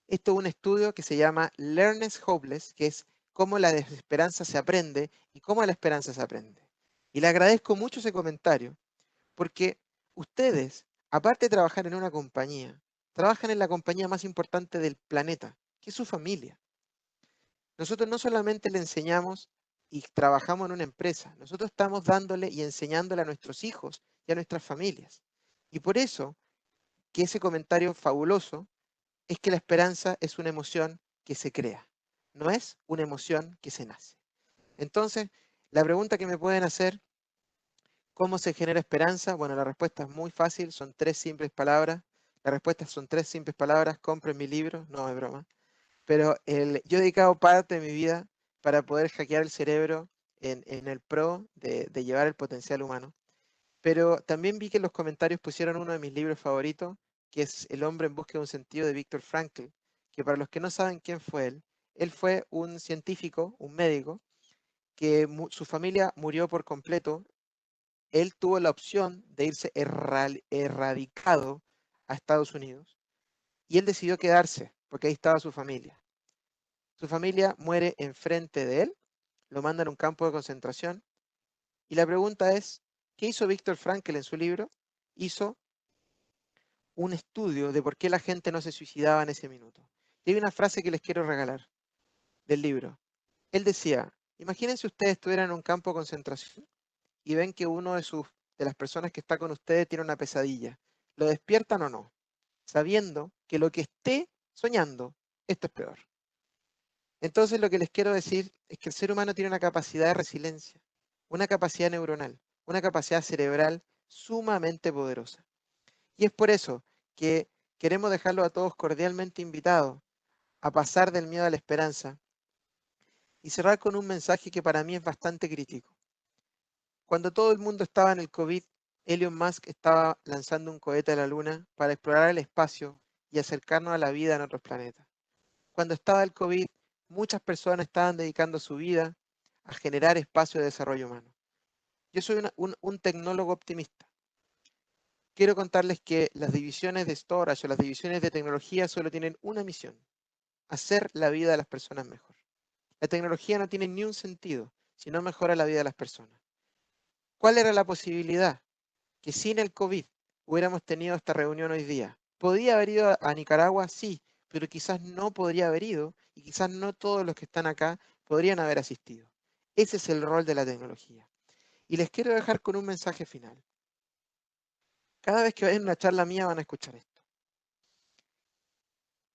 Esto es un estudio que se llama Learners Hopeless, que es cómo la desesperanza se aprende y cómo la esperanza se aprende. Y le agradezco mucho ese comentario, porque ustedes, aparte de trabajar en una compañía, trabajan en la compañía más importante del planeta, que es su familia. Nosotros no solamente le enseñamos y trabajamos en una empresa, nosotros estamos dándole y enseñándole a nuestros hijos y a nuestras familias. Y por eso que ese comentario fabuloso es que la esperanza es una emoción que se crea, no es una emoción que se nace. Entonces, la pregunta que me pueden hacer, ¿cómo se genera esperanza? Bueno, la respuesta es muy fácil, son 3 simples palabras. La respuesta son 3 simples palabras, compren mi libro, no es broma. Pero yo he dedicado parte de mi vida para poder hackear el cerebro en el pro de llevar el potencial humano. Pero también vi que en los comentarios pusieron uno de mis libros favoritos, que es El hombre en busca de un sentido de Viktor Frankl, que para los que no saben quién fue él fue un científico, un médico, que su familia murió por completo. Él tuvo la opción de irse erradicado a Estados Unidos y él decidió quedarse porque ahí estaba su familia. Su familia muere enfrente de él, lo mandan a un campo de concentración y la pregunta es, ¿qué hizo Viktor Frankl en su libro? Hizo un estudio de por qué la gente no se suicidaba en ese minuto. Y hay una frase que les quiero regalar del libro. Él decía, imagínense ustedes estuvieran en un campo de concentración y ven que uno de las personas que está con ustedes tiene una pesadilla. ¿Lo despiertan o no? Sabiendo que lo que esté soñando, esto es peor. Entonces lo que les quiero decir es que el ser humano tiene una capacidad de resiliencia, una capacidad neuronal, una capacidad cerebral sumamente poderosa. Y es por eso que queremos dejarlos a todos cordialmente invitados a pasar del miedo a la esperanza y cerrar con un mensaje que para mí es bastante crítico. Cuando todo el mundo estaba en el COVID, Elon Musk estaba lanzando un cohete a la Luna para explorar el espacio y acercarnos a la vida en otros planetas. Cuando estaba el COVID, muchas personas estaban dedicando su vida a generar espacio de desarrollo humano. Yo soy un tecnólogo optimista. Quiero contarles que las divisiones de storage o las divisiones de tecnología solo tienen una misión: hacer la vida de las personas mejor. La tecnología no tiene ni un sentido si no mejora la vida de las personas. ¿Cuál era la posibilidad? Que sin el COVID hubiéramos tenido esta reunión hoy día. ¿Podría haber ido a Nicaragua? Sí, pero quizás no podría haber ido y quizás no todos los que están acá podrían haber asistido. Ese es el rol de la tecnología. Y les quiero dejar con un mensaje final. Cada vez que vayan a una charla mía van a escuchar esto.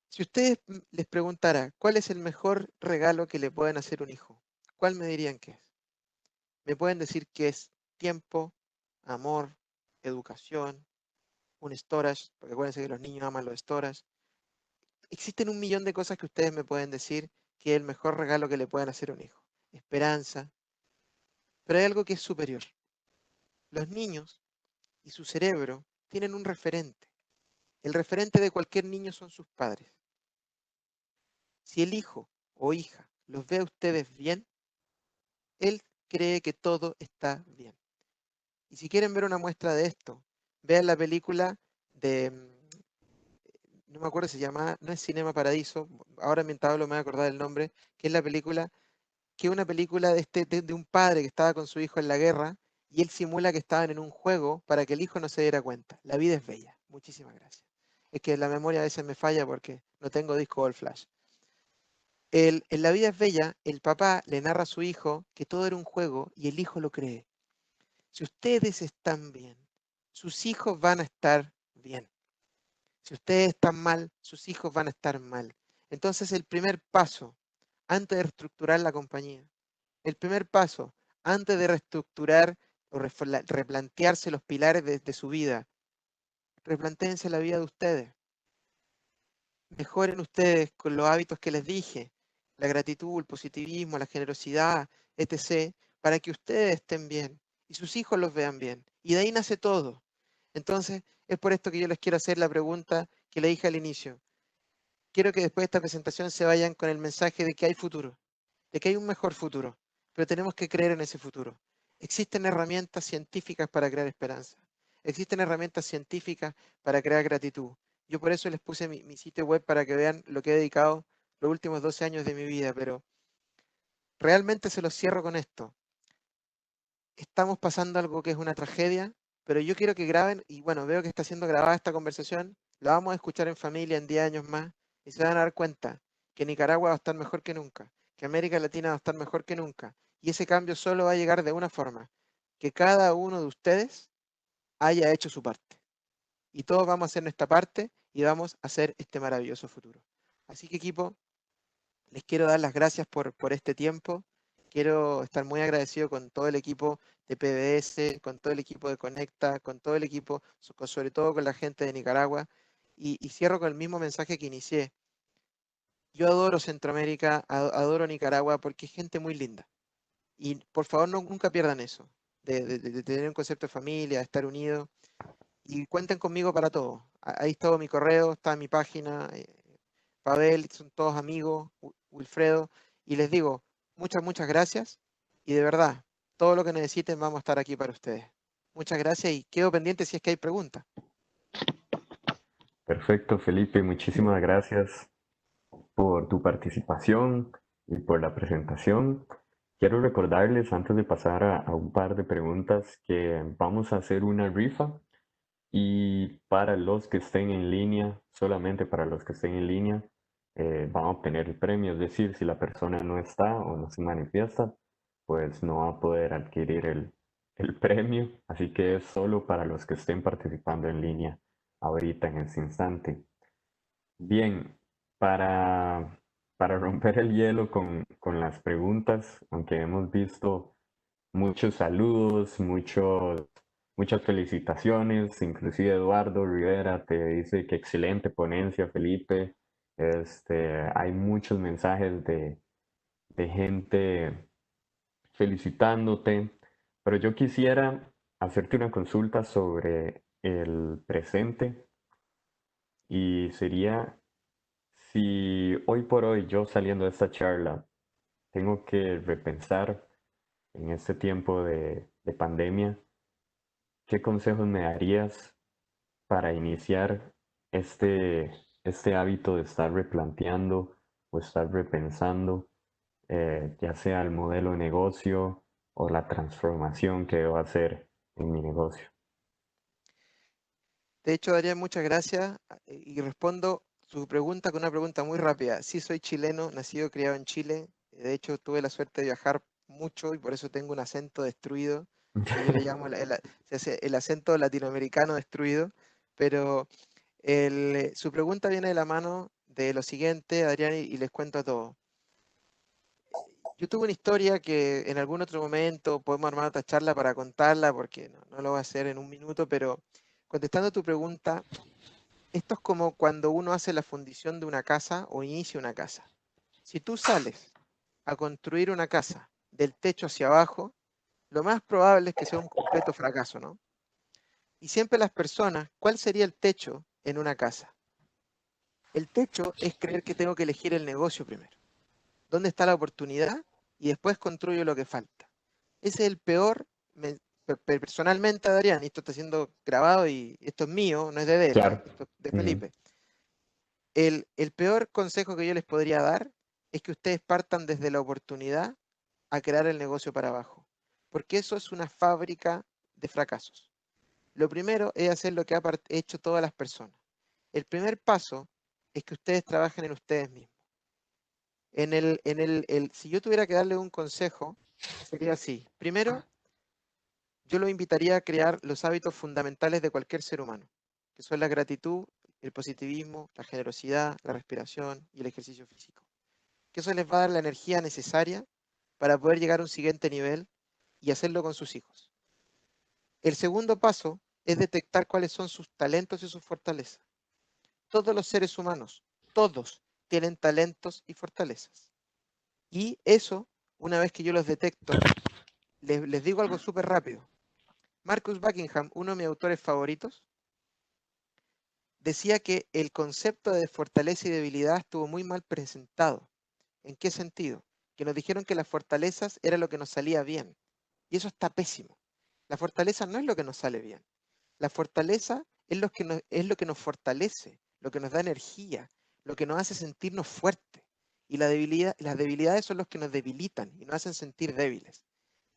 Si ustedes les preguntara cuál es el mejor regalo que le pueden hacer a un hijo, ¿cuál me dirían que es? Me pueden decir que es tiempo, amor, educación, un storage, porque acuérdense que los niños aman los storage. Existen un millón de cosas que ustedes me pueden decir que es el mejor regalo que le pueden hacer a un hijo. Esperanza. Pero hay algo que es superior. Los niños y su cerebro tienen un referente. El referente de cualquier niño son sus padres. Si el hijo o hija los ve a ustedes bien, él cree que todo está bien. Y si quieren ver una muestra de esto, vean la película de, no me acuerdo si se llama, no es Cinema Paradiso, ahora mientras hablo me voy a acordar el nombre, que es la película, que es una película de un padre que estaba con su hijo en la guerra y él simula que estaban en un juego para que el hijo no se diera cuenta. La vida es bella. Muchísimas gracias. Es que la memoria a veces me falla porque no tengo disco o el flash. En La vida es bella, el papá le narra a su hijo que todo era un juego y el hijo lo cree. Si ustedes están bien, sus hijos van a estar bien. Si ustedes están mal, sus hijos van a estar mal. Entonces el primer paso, antes de reestructurar la compañía, el primer paso, antes de reestructurar o replantearse los pilares de su vida, replantéense la vida de ustedes. Mejoren ustedes con los hábitos que les dije, la gratitud, el positivismo, la generosidad, etc., para que ustedes estén bien y sus hijos los vean bien. Y de ahí nace todo. Entonces, es por esto que yo les quiero hacer la pregunta que le dije al inicio. Quiero que después de esta presentación se vayan con el mensaje de que hay futuro, de que hay un mejor futuro, pero tenemos que creer en ese futuro. Existen herramientas científicas para crear esperanza. Existen herramientas científicas para crear gratitud. Yo por eso les puse mi sitio web para que vean lo que he dedicado los últimos 12 años de mi vida, pero realmente se los cierro con esto. Estamos pasando algo que es una tragedia, pero yo quiero que graben, y bueno, veo que está siendo grabada esta conversación, la vamos a escuchar en familia en 10 años más, y se van a dar cuenta que Nicaragua va a estar mejor que nunca, que América Latina va a estar mejor que nunca, y ese cambio solo va a llegar de una forma, que cada uno de ustedes haya hecho su parte. Y todos vamos a hacer nuestra parte y vamos a hacer este maravilloso futuro. Así que equipo, les quiero dar las gracias por este tiempo. Quiero estar muy agradecido con todo el equipo de PBS, con todo el equipo de Conecta, con todo el equipo, sobre todo con la gente de Nicaragua. Y cierro con el mismo mensaje que inicié. Yo adoro Centroamérica, adoro Nicaragua porque es gente muy linda. Y por favor nunca pierdan eso, de tener un concepto de familia, de estar unidos. Y cuenten conmigo para todo. Ahí está mi correo, está mi página. Pavel, son todos amigos, Wilfredo, y les digo, muchas gracias, y de verdad, todo lo que necesiten vamos a estar aquí para ustedes. Muchas gracias y quedo pendiente si es que hay preguntas. Perfecto, Felipe, muchísimas gracias por tu participación y por la presentación. Quiero recordarles, antes de pasar a un par de preguntas, que vamos a hacer una rifa y para los que estén en línea, solamente para los que estén en línea, van a obtener el premio. Es decir, si la persona no está o no se manifiesta, pues no va a poder adquirir el premio. Así que es solo para los que estén participando en línea ahorita en este instante. Bien, para romper el hielo con las preguntas, aunque hemos visto muchos saludos, muchas felicitaciones, inclusive Eduardo Rivera te dice que excelente ponencia, Felipe. Hay muchos mensajes de gente felicitándote, pero yo quisiera hacerte una consulta sobre el presente y sería si hoy por hoy yo saliendo de esta charla tengo que repensar en este tiempo de pandemia, ¿qué consejos me darías para iniciar este, este hábito de estar replanteando o estar repensando, ya sea el modelo de negocio o la transformación que debo hacer en mi negocio? De hecho, Adrián, muchas gracias y respondo su pregunta con una pregunta muy rápida. Sí, soy chileno, nacido y criado en Chile. De hecho, tuve la suerte de viajar mucho y por eso tengo un acento destruido, que yo le llamo el acento latinoamericano destruido, pero su pregunta viene de la mano de lo siguiente, Adrián, y les cuento todo. Yo tuve una historia que en algún otro momento podemos armar otra charla para contarla, porque no lo voy a hacer en un minuto, pero contestando tu pregunta, esto es como cuando uno hace la fundición de una casa o inicia una casa. Si tú sales a construir una casa del techo hacia abajo, lo más probable es que sea un completo fracaso, ¿no? Y siempre las personas, ¿cuál sería el techo en una casa? El techo es creer que tengo que elegir el negocio primero. ¿Dónde está la oportunidad? Y después construyo lo que falta. Ese es el peor, personalmente, Adrián, y esto está siendo grabado y esto es mío, no es de Dela, Claro. esto es de Ujú. Felipe. El peor consejo que yo les podría dar es que ustedes partan desde la oportunidad a crear el negocio para abajo, porque eso es una fábrica de fracasos. Lo primero es hacer lo que han hecho todas las personas. El primer paso es que ustedes trabajen en ustedes mismos. Si yo tuviera que darle un consejo, sería así. Primero, yo lo invitaría a crear los hábitos fundamentales de cualquier ser humano, que son la gratitud, el positivismo, la generosidad, la respiración y el ejercicio físico. Que eso les va a dar la energía necesaria para poder llegar a un siguiente nivel y hacerlo con sus hijos. El segundo paso es detectar cuáles son sus talentos y sus fortalezas. Todos los seres humanos, todos, tienen talentos y fortalezas. Y eso, una vez que yo los detecto, les digo algo súper rápido. Marcus Buckingham, uno de mis autores favoritos, decía que el concepto de fortaleza y debilidad estuvo muy mal presentado. ¿En qué sentido? Que nos dijeron que las fortalezas era lo que nos salía bien. Y eso está pésimo. La fortaleza no es lo que nos sale bien. La fortaleza es lo que nos fortalece, lo que nos da energía, lo que nos hace sentirnos fuertes. Y las debilidades son los que nos debilitan y nos hacen sentir débiles.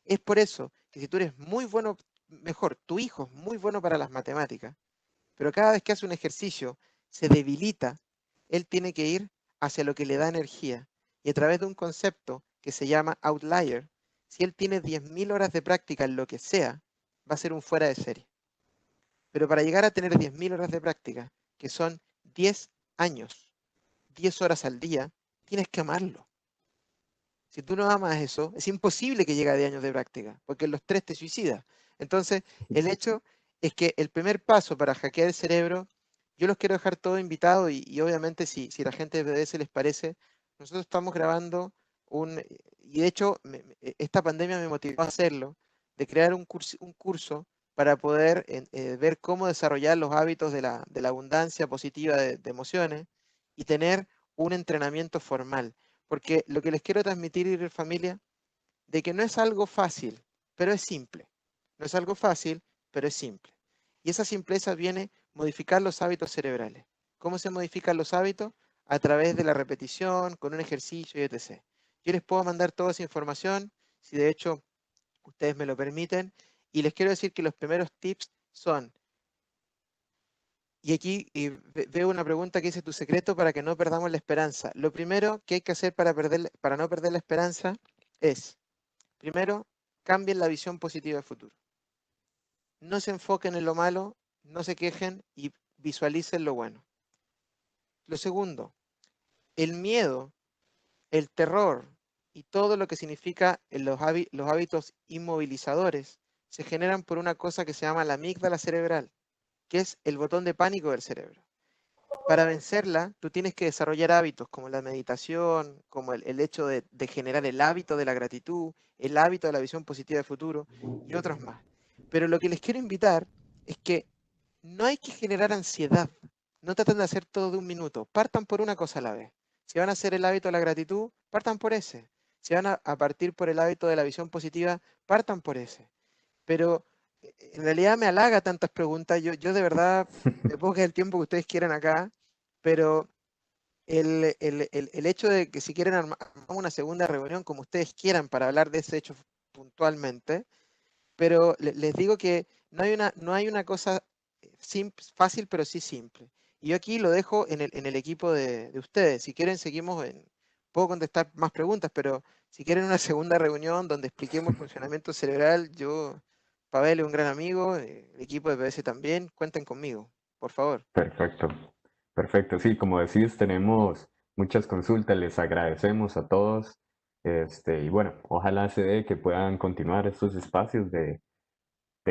Es por eso que si tú eres muy bueno, mejor, tu hijo es muy bueno para las matemáticas, pero cada vez que hace un ejercicio se debilita, él tiene que ir hacia lo que le da energía. Y a través de un concepto que se llama outlier, si él tiene 10.000 horas de práctica en lo que sea, va a ser un fuera de serie. Pero para llegar a tener 10.000 horas de práctica, que son 10 años, 10 horas al día, tienes que amarlo. Si tú no amas eso, es imposible que llegue a 10 años de práctica, porque en los 3 te suicidas. Entonces, el hecho es que el primer paso para hackear el cerebro, yo los quiero dejar todos invitados y obviamente si la gente de BDS les parece, nosotros estamos grabando y de hecho esta pandemia me motivó a hacerlo, de crear un curso para poder ver cómo desarrollar los hábitos de la abundancia positiva de emociones y tener un entrenamiento formal. Porque lo que les quiero transmitir, familia, de que no es algo fácil, pero es simple. No es algo fácil, pero es simple. Y esa simpleza viene modificar los hábitos cerebrales. ¿Cómo se modifican los hábitos? A través de la repetición, con un ejercicio y etc. Yo les puedo mandar toda esa información, si de hecho ustedes me lo permiten, y les quiero decir que los primeros tips son, y aquí veo una pregunta que dice tu secreto para que no perdamos la esperanza. Lo primero que hay que hacer para no perder la esperanza es, primero, cambien la visión positiva del futuro. No se enfoquen en lo malo, no se quejen y visualicen lo bueno. Lo segundo, el miedo, el terror y todo lo que significa los hábitos inmovilizadores se generan por una cosa que se llama la amígdala cerebral, que es el botón de pánico del cerebro. Para vencerla, tú tienes que desarrollar hábitos como la meditación, como el hecho de generar el hábito de la gratitud, el hábito de la visión positiva del futuro y otros más. Pero lo que les quiero invitar es que no hay que generar ansiedad. No traten de hacer todo de un minuto. Partan por una cosa a la vez. Si van a hacer el hábito de la gratitud, partan por ese. Si van a partir por el hábito de la visión positiva, partan por ese. Pero en realidad me halaga tantas preguntas. Yo de verdad me puedo quedar el tiempo que ustedes quieran acá, pero el hecho de que si quieren armar una segunda reunión como ustedes quieran para hablar de ese hecho puntualmente, pero les digo que no hay una cosa fácil, pero sí simple. Y yo aquí lo dejo en el equipo de ustedes. Si quieren, seguimos puedo contestar más preguntas, pero si quieren una segunda reunión donde expliquemos el funcionamiento cerebral, Pavel es un gran amigo, el equipo de PBS también, cuenten conmigo, por favor. Perfecto, perfecto. Sí, como decís, tenemos muchas consultas, les agradecemos a todos. Y bueno, ojalá se dé que puedan continuar estos espacios de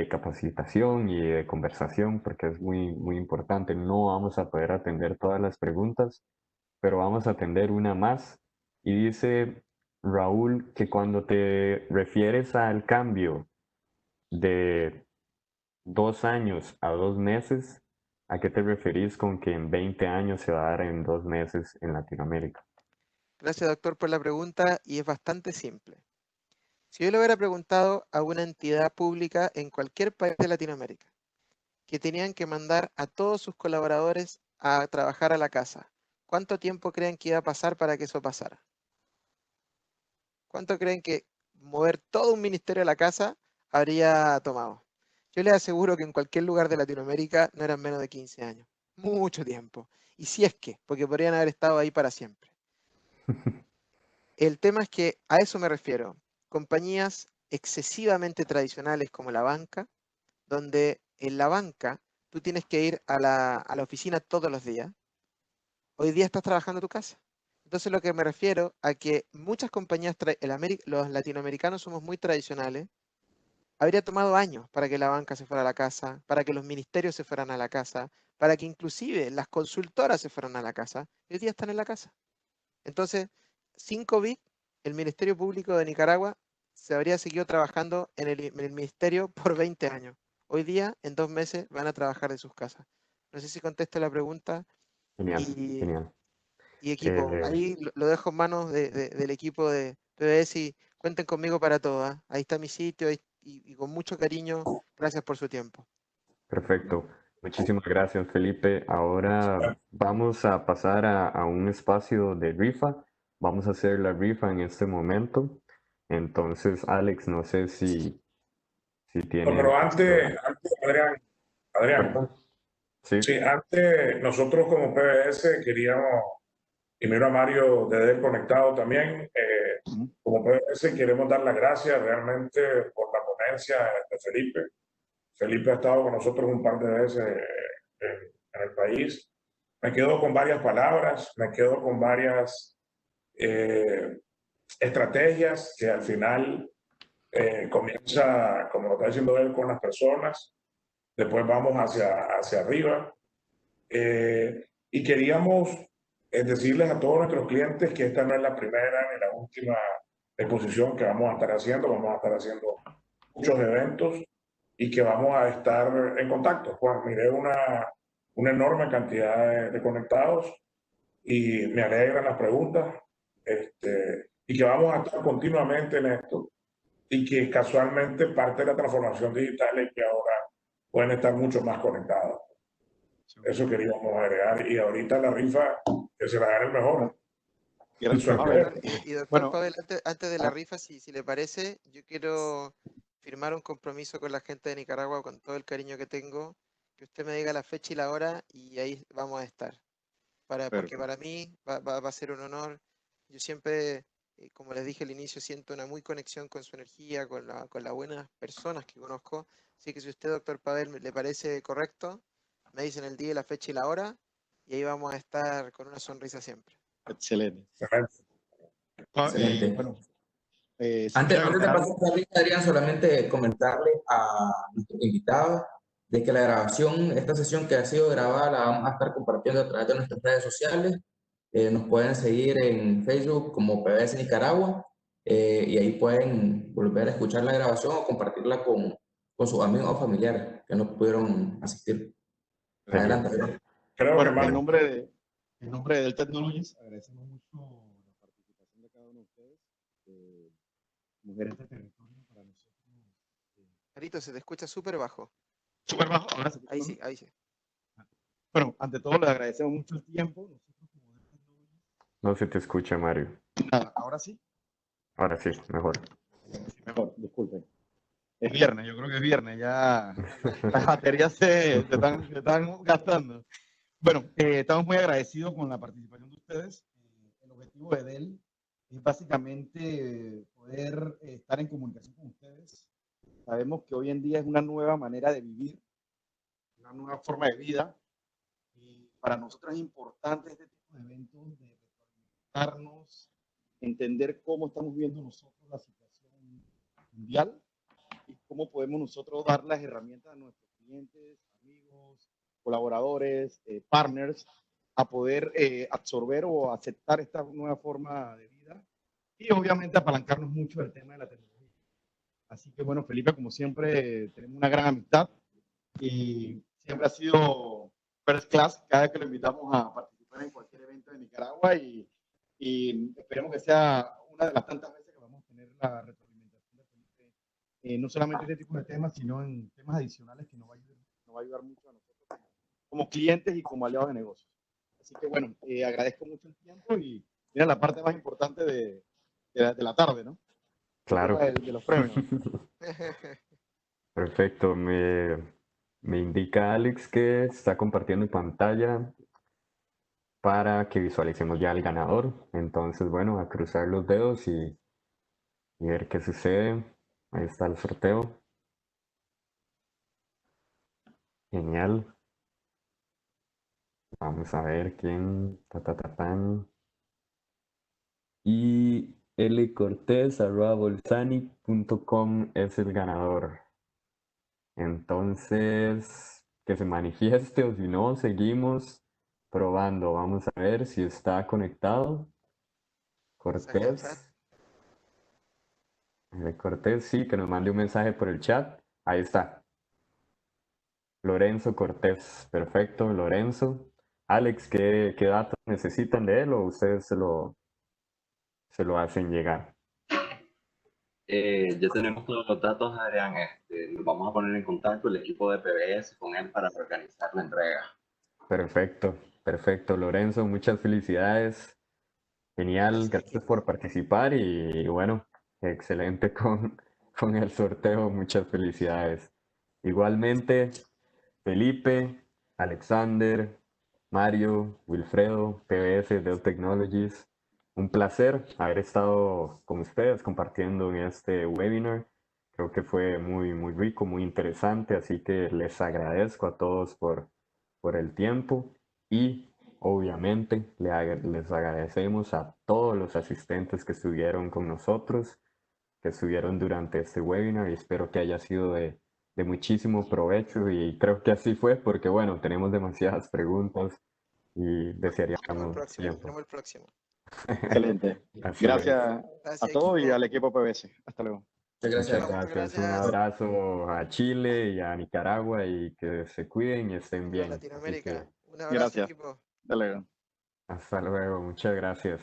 capacitación y de conversación, porque es muy, muy importante. No vamos a poder atender todas las preguntas, pero vamos a atender una más. Y dice Raúl que cuando te refieres al cambio de 2 años a 2 meses, ¿a qué te referís con que en 20 años se va a dar en 2 meses en Latinoamérica? Gracias, doctor, por la pregunta y es bastante simple. Si yo le hubiera preguntado a una entidad pública en cualquier país de Latinoamérica que tenían que mandar a todos sus colaboradores a trabajar a la casa, ¿cuánto tiempo creen que iba a pasar para que eso pasara? ¿Cuánto creen que mover todo un ministerio a la casa habría tomado? Yo les aseguro que en cualquier lugar de Latinoamérica no eran menos de 15 años. Mucho tiempo. Y si es que, porque podrían haber estado ahí para siempre. El tema es que a eso me refiero. Compañías excesivamente tradicionales como la banca, donde en la banca tú tienes que ir a la oficina todos los días. Hoy día estás trabajando en tu casa. Entonces lo que me refiero a que muchas compañías, los latinoamericanos somos muy tradicionales, habría tomado años para que la banca se fuera a la casa, para que los ministerios se fueran a la casa, para que inclusive las consultoras se fueran a la casa. Hoy día están en la casa. Entonces, sin COVID, el Ministerio Público de Nicaragua se habría seguido trabajando en el ministerio por 20 años. Hoy día, en 2 meses, van a trabajar de sus casas. No sé si contesto la pregunta. Genial, Y, genial. y equipo, Eh, ahí lo dejo en manos del equipo de PBS y cuenten conmigo para todo. ¿Ah? Ahí está mi sitio y con mucho cariño, gracias por su tiempo. Perfecto. Muchísimas gracias, Felipe. Ahora vamos a pasar a un espacio de rifa. Vamos a hacer la rifa en este momento. Entonces, Alex, no sé si No, tienes pero listo. antes, Adrián, ¿Perdón? Sí. sí, antes nosotros como PBS queríamos, y miro a Mario desde el conectado también, como PBS queremos dar las gracias realmente por la ponencia de Felipe. Felipe ha estado con nosotros un par de veces en el país. Me quedo con varias palabras, me quedo con varias eh, estrategias que al final comienza, como lo está diciendo él, con las personas, después vamos hacia arriba. Y queríamos decirles a todos nuestros clientes que esta no es la primera ni la última exposición que vamos a estar haciendo muchos eventos y que vamos a estar en contacto. Juan, miré una enorme cantidad de conectados y me alegran las preguntas, y que vamos a estar continuamente en esto y que casualmente parte de la transformación digital es que ahora pueden estar mucho más conectados. Eso queríamos agregar. Y ahorita la rifa, que se la gane el mejor. Y doctor Pavel, antes de la rifa, si le parece, yo quiero firmar un compromiso con la gente de Nicaragua con todo el cariño que tengo, que usted me diga la fecha y la hora y ahí vamos a estar. Porque para mí va a ser un honor. Yo siempre, como les dije al inicio, siento una muy conexión con su energía, con las buenas personas que conozco. Así que si usted, doctor Pavel, le parece correcto, me dicen el día, la fecha y la hora, y ahí vamos a estar con una sonrisa siempre. Excelente. Excelente. Bueno, Antes de pasar a la Adrián, solamente comentarle a nuestros invitados de que la grabación, esta sesión que ha sido grabada, la vamos a estar compartiendo a través de nuestras redes sociales. Nos pueden seguir en Facebook como PBS Nicaragua, y ahí pueden volver a escuchar la grabación o compartirla con sus amigos o familiares que no pudieron asistir. Adelante, Adrián. Bueno, en nombre de Dell Technologies, agradecemos mucho la participación de cada uno de ustedes. Mujeres de territorio para nosotros. Marito, se te escucha súper bajo. Súper bajo, ahora se escucha. Ahí sí, ahí sí. Bueno, ante todo les agradecemos mucho el tiempo. Nosotros como Dell Technologies. No se te escucha, Mario. Nada, ahora sí. Ahora sí, mejor. Sí, mejor, disculpen. Es viernes, yo creo que es viernes, ya las baterías se están gastando. Bueno, estamos muy agradecidos con la participación de ustedes. El objetivo de Dell es básicamente poder estar en comunicación con ustedes. Sabemos que hoy en día es una nueva manera de vivir, una nueva forma de vida, y para nosotros es importante este tipo de eventos, de reconectarnos, entender cómo estamos viendo nosotros la situación mundial y cómo podemos nosotros dar las herramientas a nuestros clientes, amigos, colaboradores, partners, a poder absorber o aceptar esta nueva forma de vida y obviamente apalancarnos mucho del tema de la tecnología. Así que bueno, Felipe, como siempre, tenemos una gran amistad y siempre ha sido first class cada vez que lo invitamos a participar en cualquier evento de Nicaragua y esperemos que sea una de las tantas veces que vamos a tener la retroalimentación de Felipe, no solamente en este tipo de temas, sino en temas adicionales que nos va a ayudar mucho a nosotros como clientes y como aliados de negocios. Así que bueno, agradezco mucho el tiempo y mira la parte más importante de la tarde, ¿no? Claro. El tema de los premios. Perfecto. Me indica Alex que está compartiendo pantalla para que visualicemos ya el ganador. Entonces, bueno, a cruzar los dedos y ver qué sucede. Ahí está el sorteo. Genial. Vamos a ver quién. Tan. Y lcortez@bolsani.com es el ganador. Entonces, que se manifieste o si no, seguimos probando. Vamos a ver si está conectado. Cortés. Cortés, sí, que nos mande un mensaje por el chat. Ahí está. Lorenzo Cortés. Perfecto, Lorenzo. Alex, ¿qué datos necesitan de él o ustedes se lo hacen llegar? Ya tenemos todos los datos, Adrián. Nos vamos a poner en contacto el equipo de PBS con él para organizar la entrega. Perfecto, perfecto, Lorenzo. Muchas felicidades. Genial, gracias por participar y bueno, excelente con el sorteo. Muchas felicidades. Igualmente, Felipe, Alexander, Mario, Wilfredo, PBS, Dell Technologies. Un placer haber estado con ustedes compartiendo en este webinar. Creo que fue muy rico, muy interesante, así que les agradezco a todos por el tiempo y obviamente les agradecemos a todos los asistentes que estuvieron con nosotros, que estuvieron durante este webinar y espero que haya sido de muchísimo provecho y creo que así fue porque bueno, tenemos demasiadas preguntas y desearíamos tiempo. Tenemos el próximo. Excelente. Hasta luego. Gracias a todos y al equipo PBS. Hasta luego. Muchas gracias. Muchas gracias. Un abrazo a Chile y a Nicaragua y que se cuiden y estén bien. Así Latinoamérica. que, Un abrazo, Gracias. equipo. Hasta luego. hasta luego. Muchas gracias.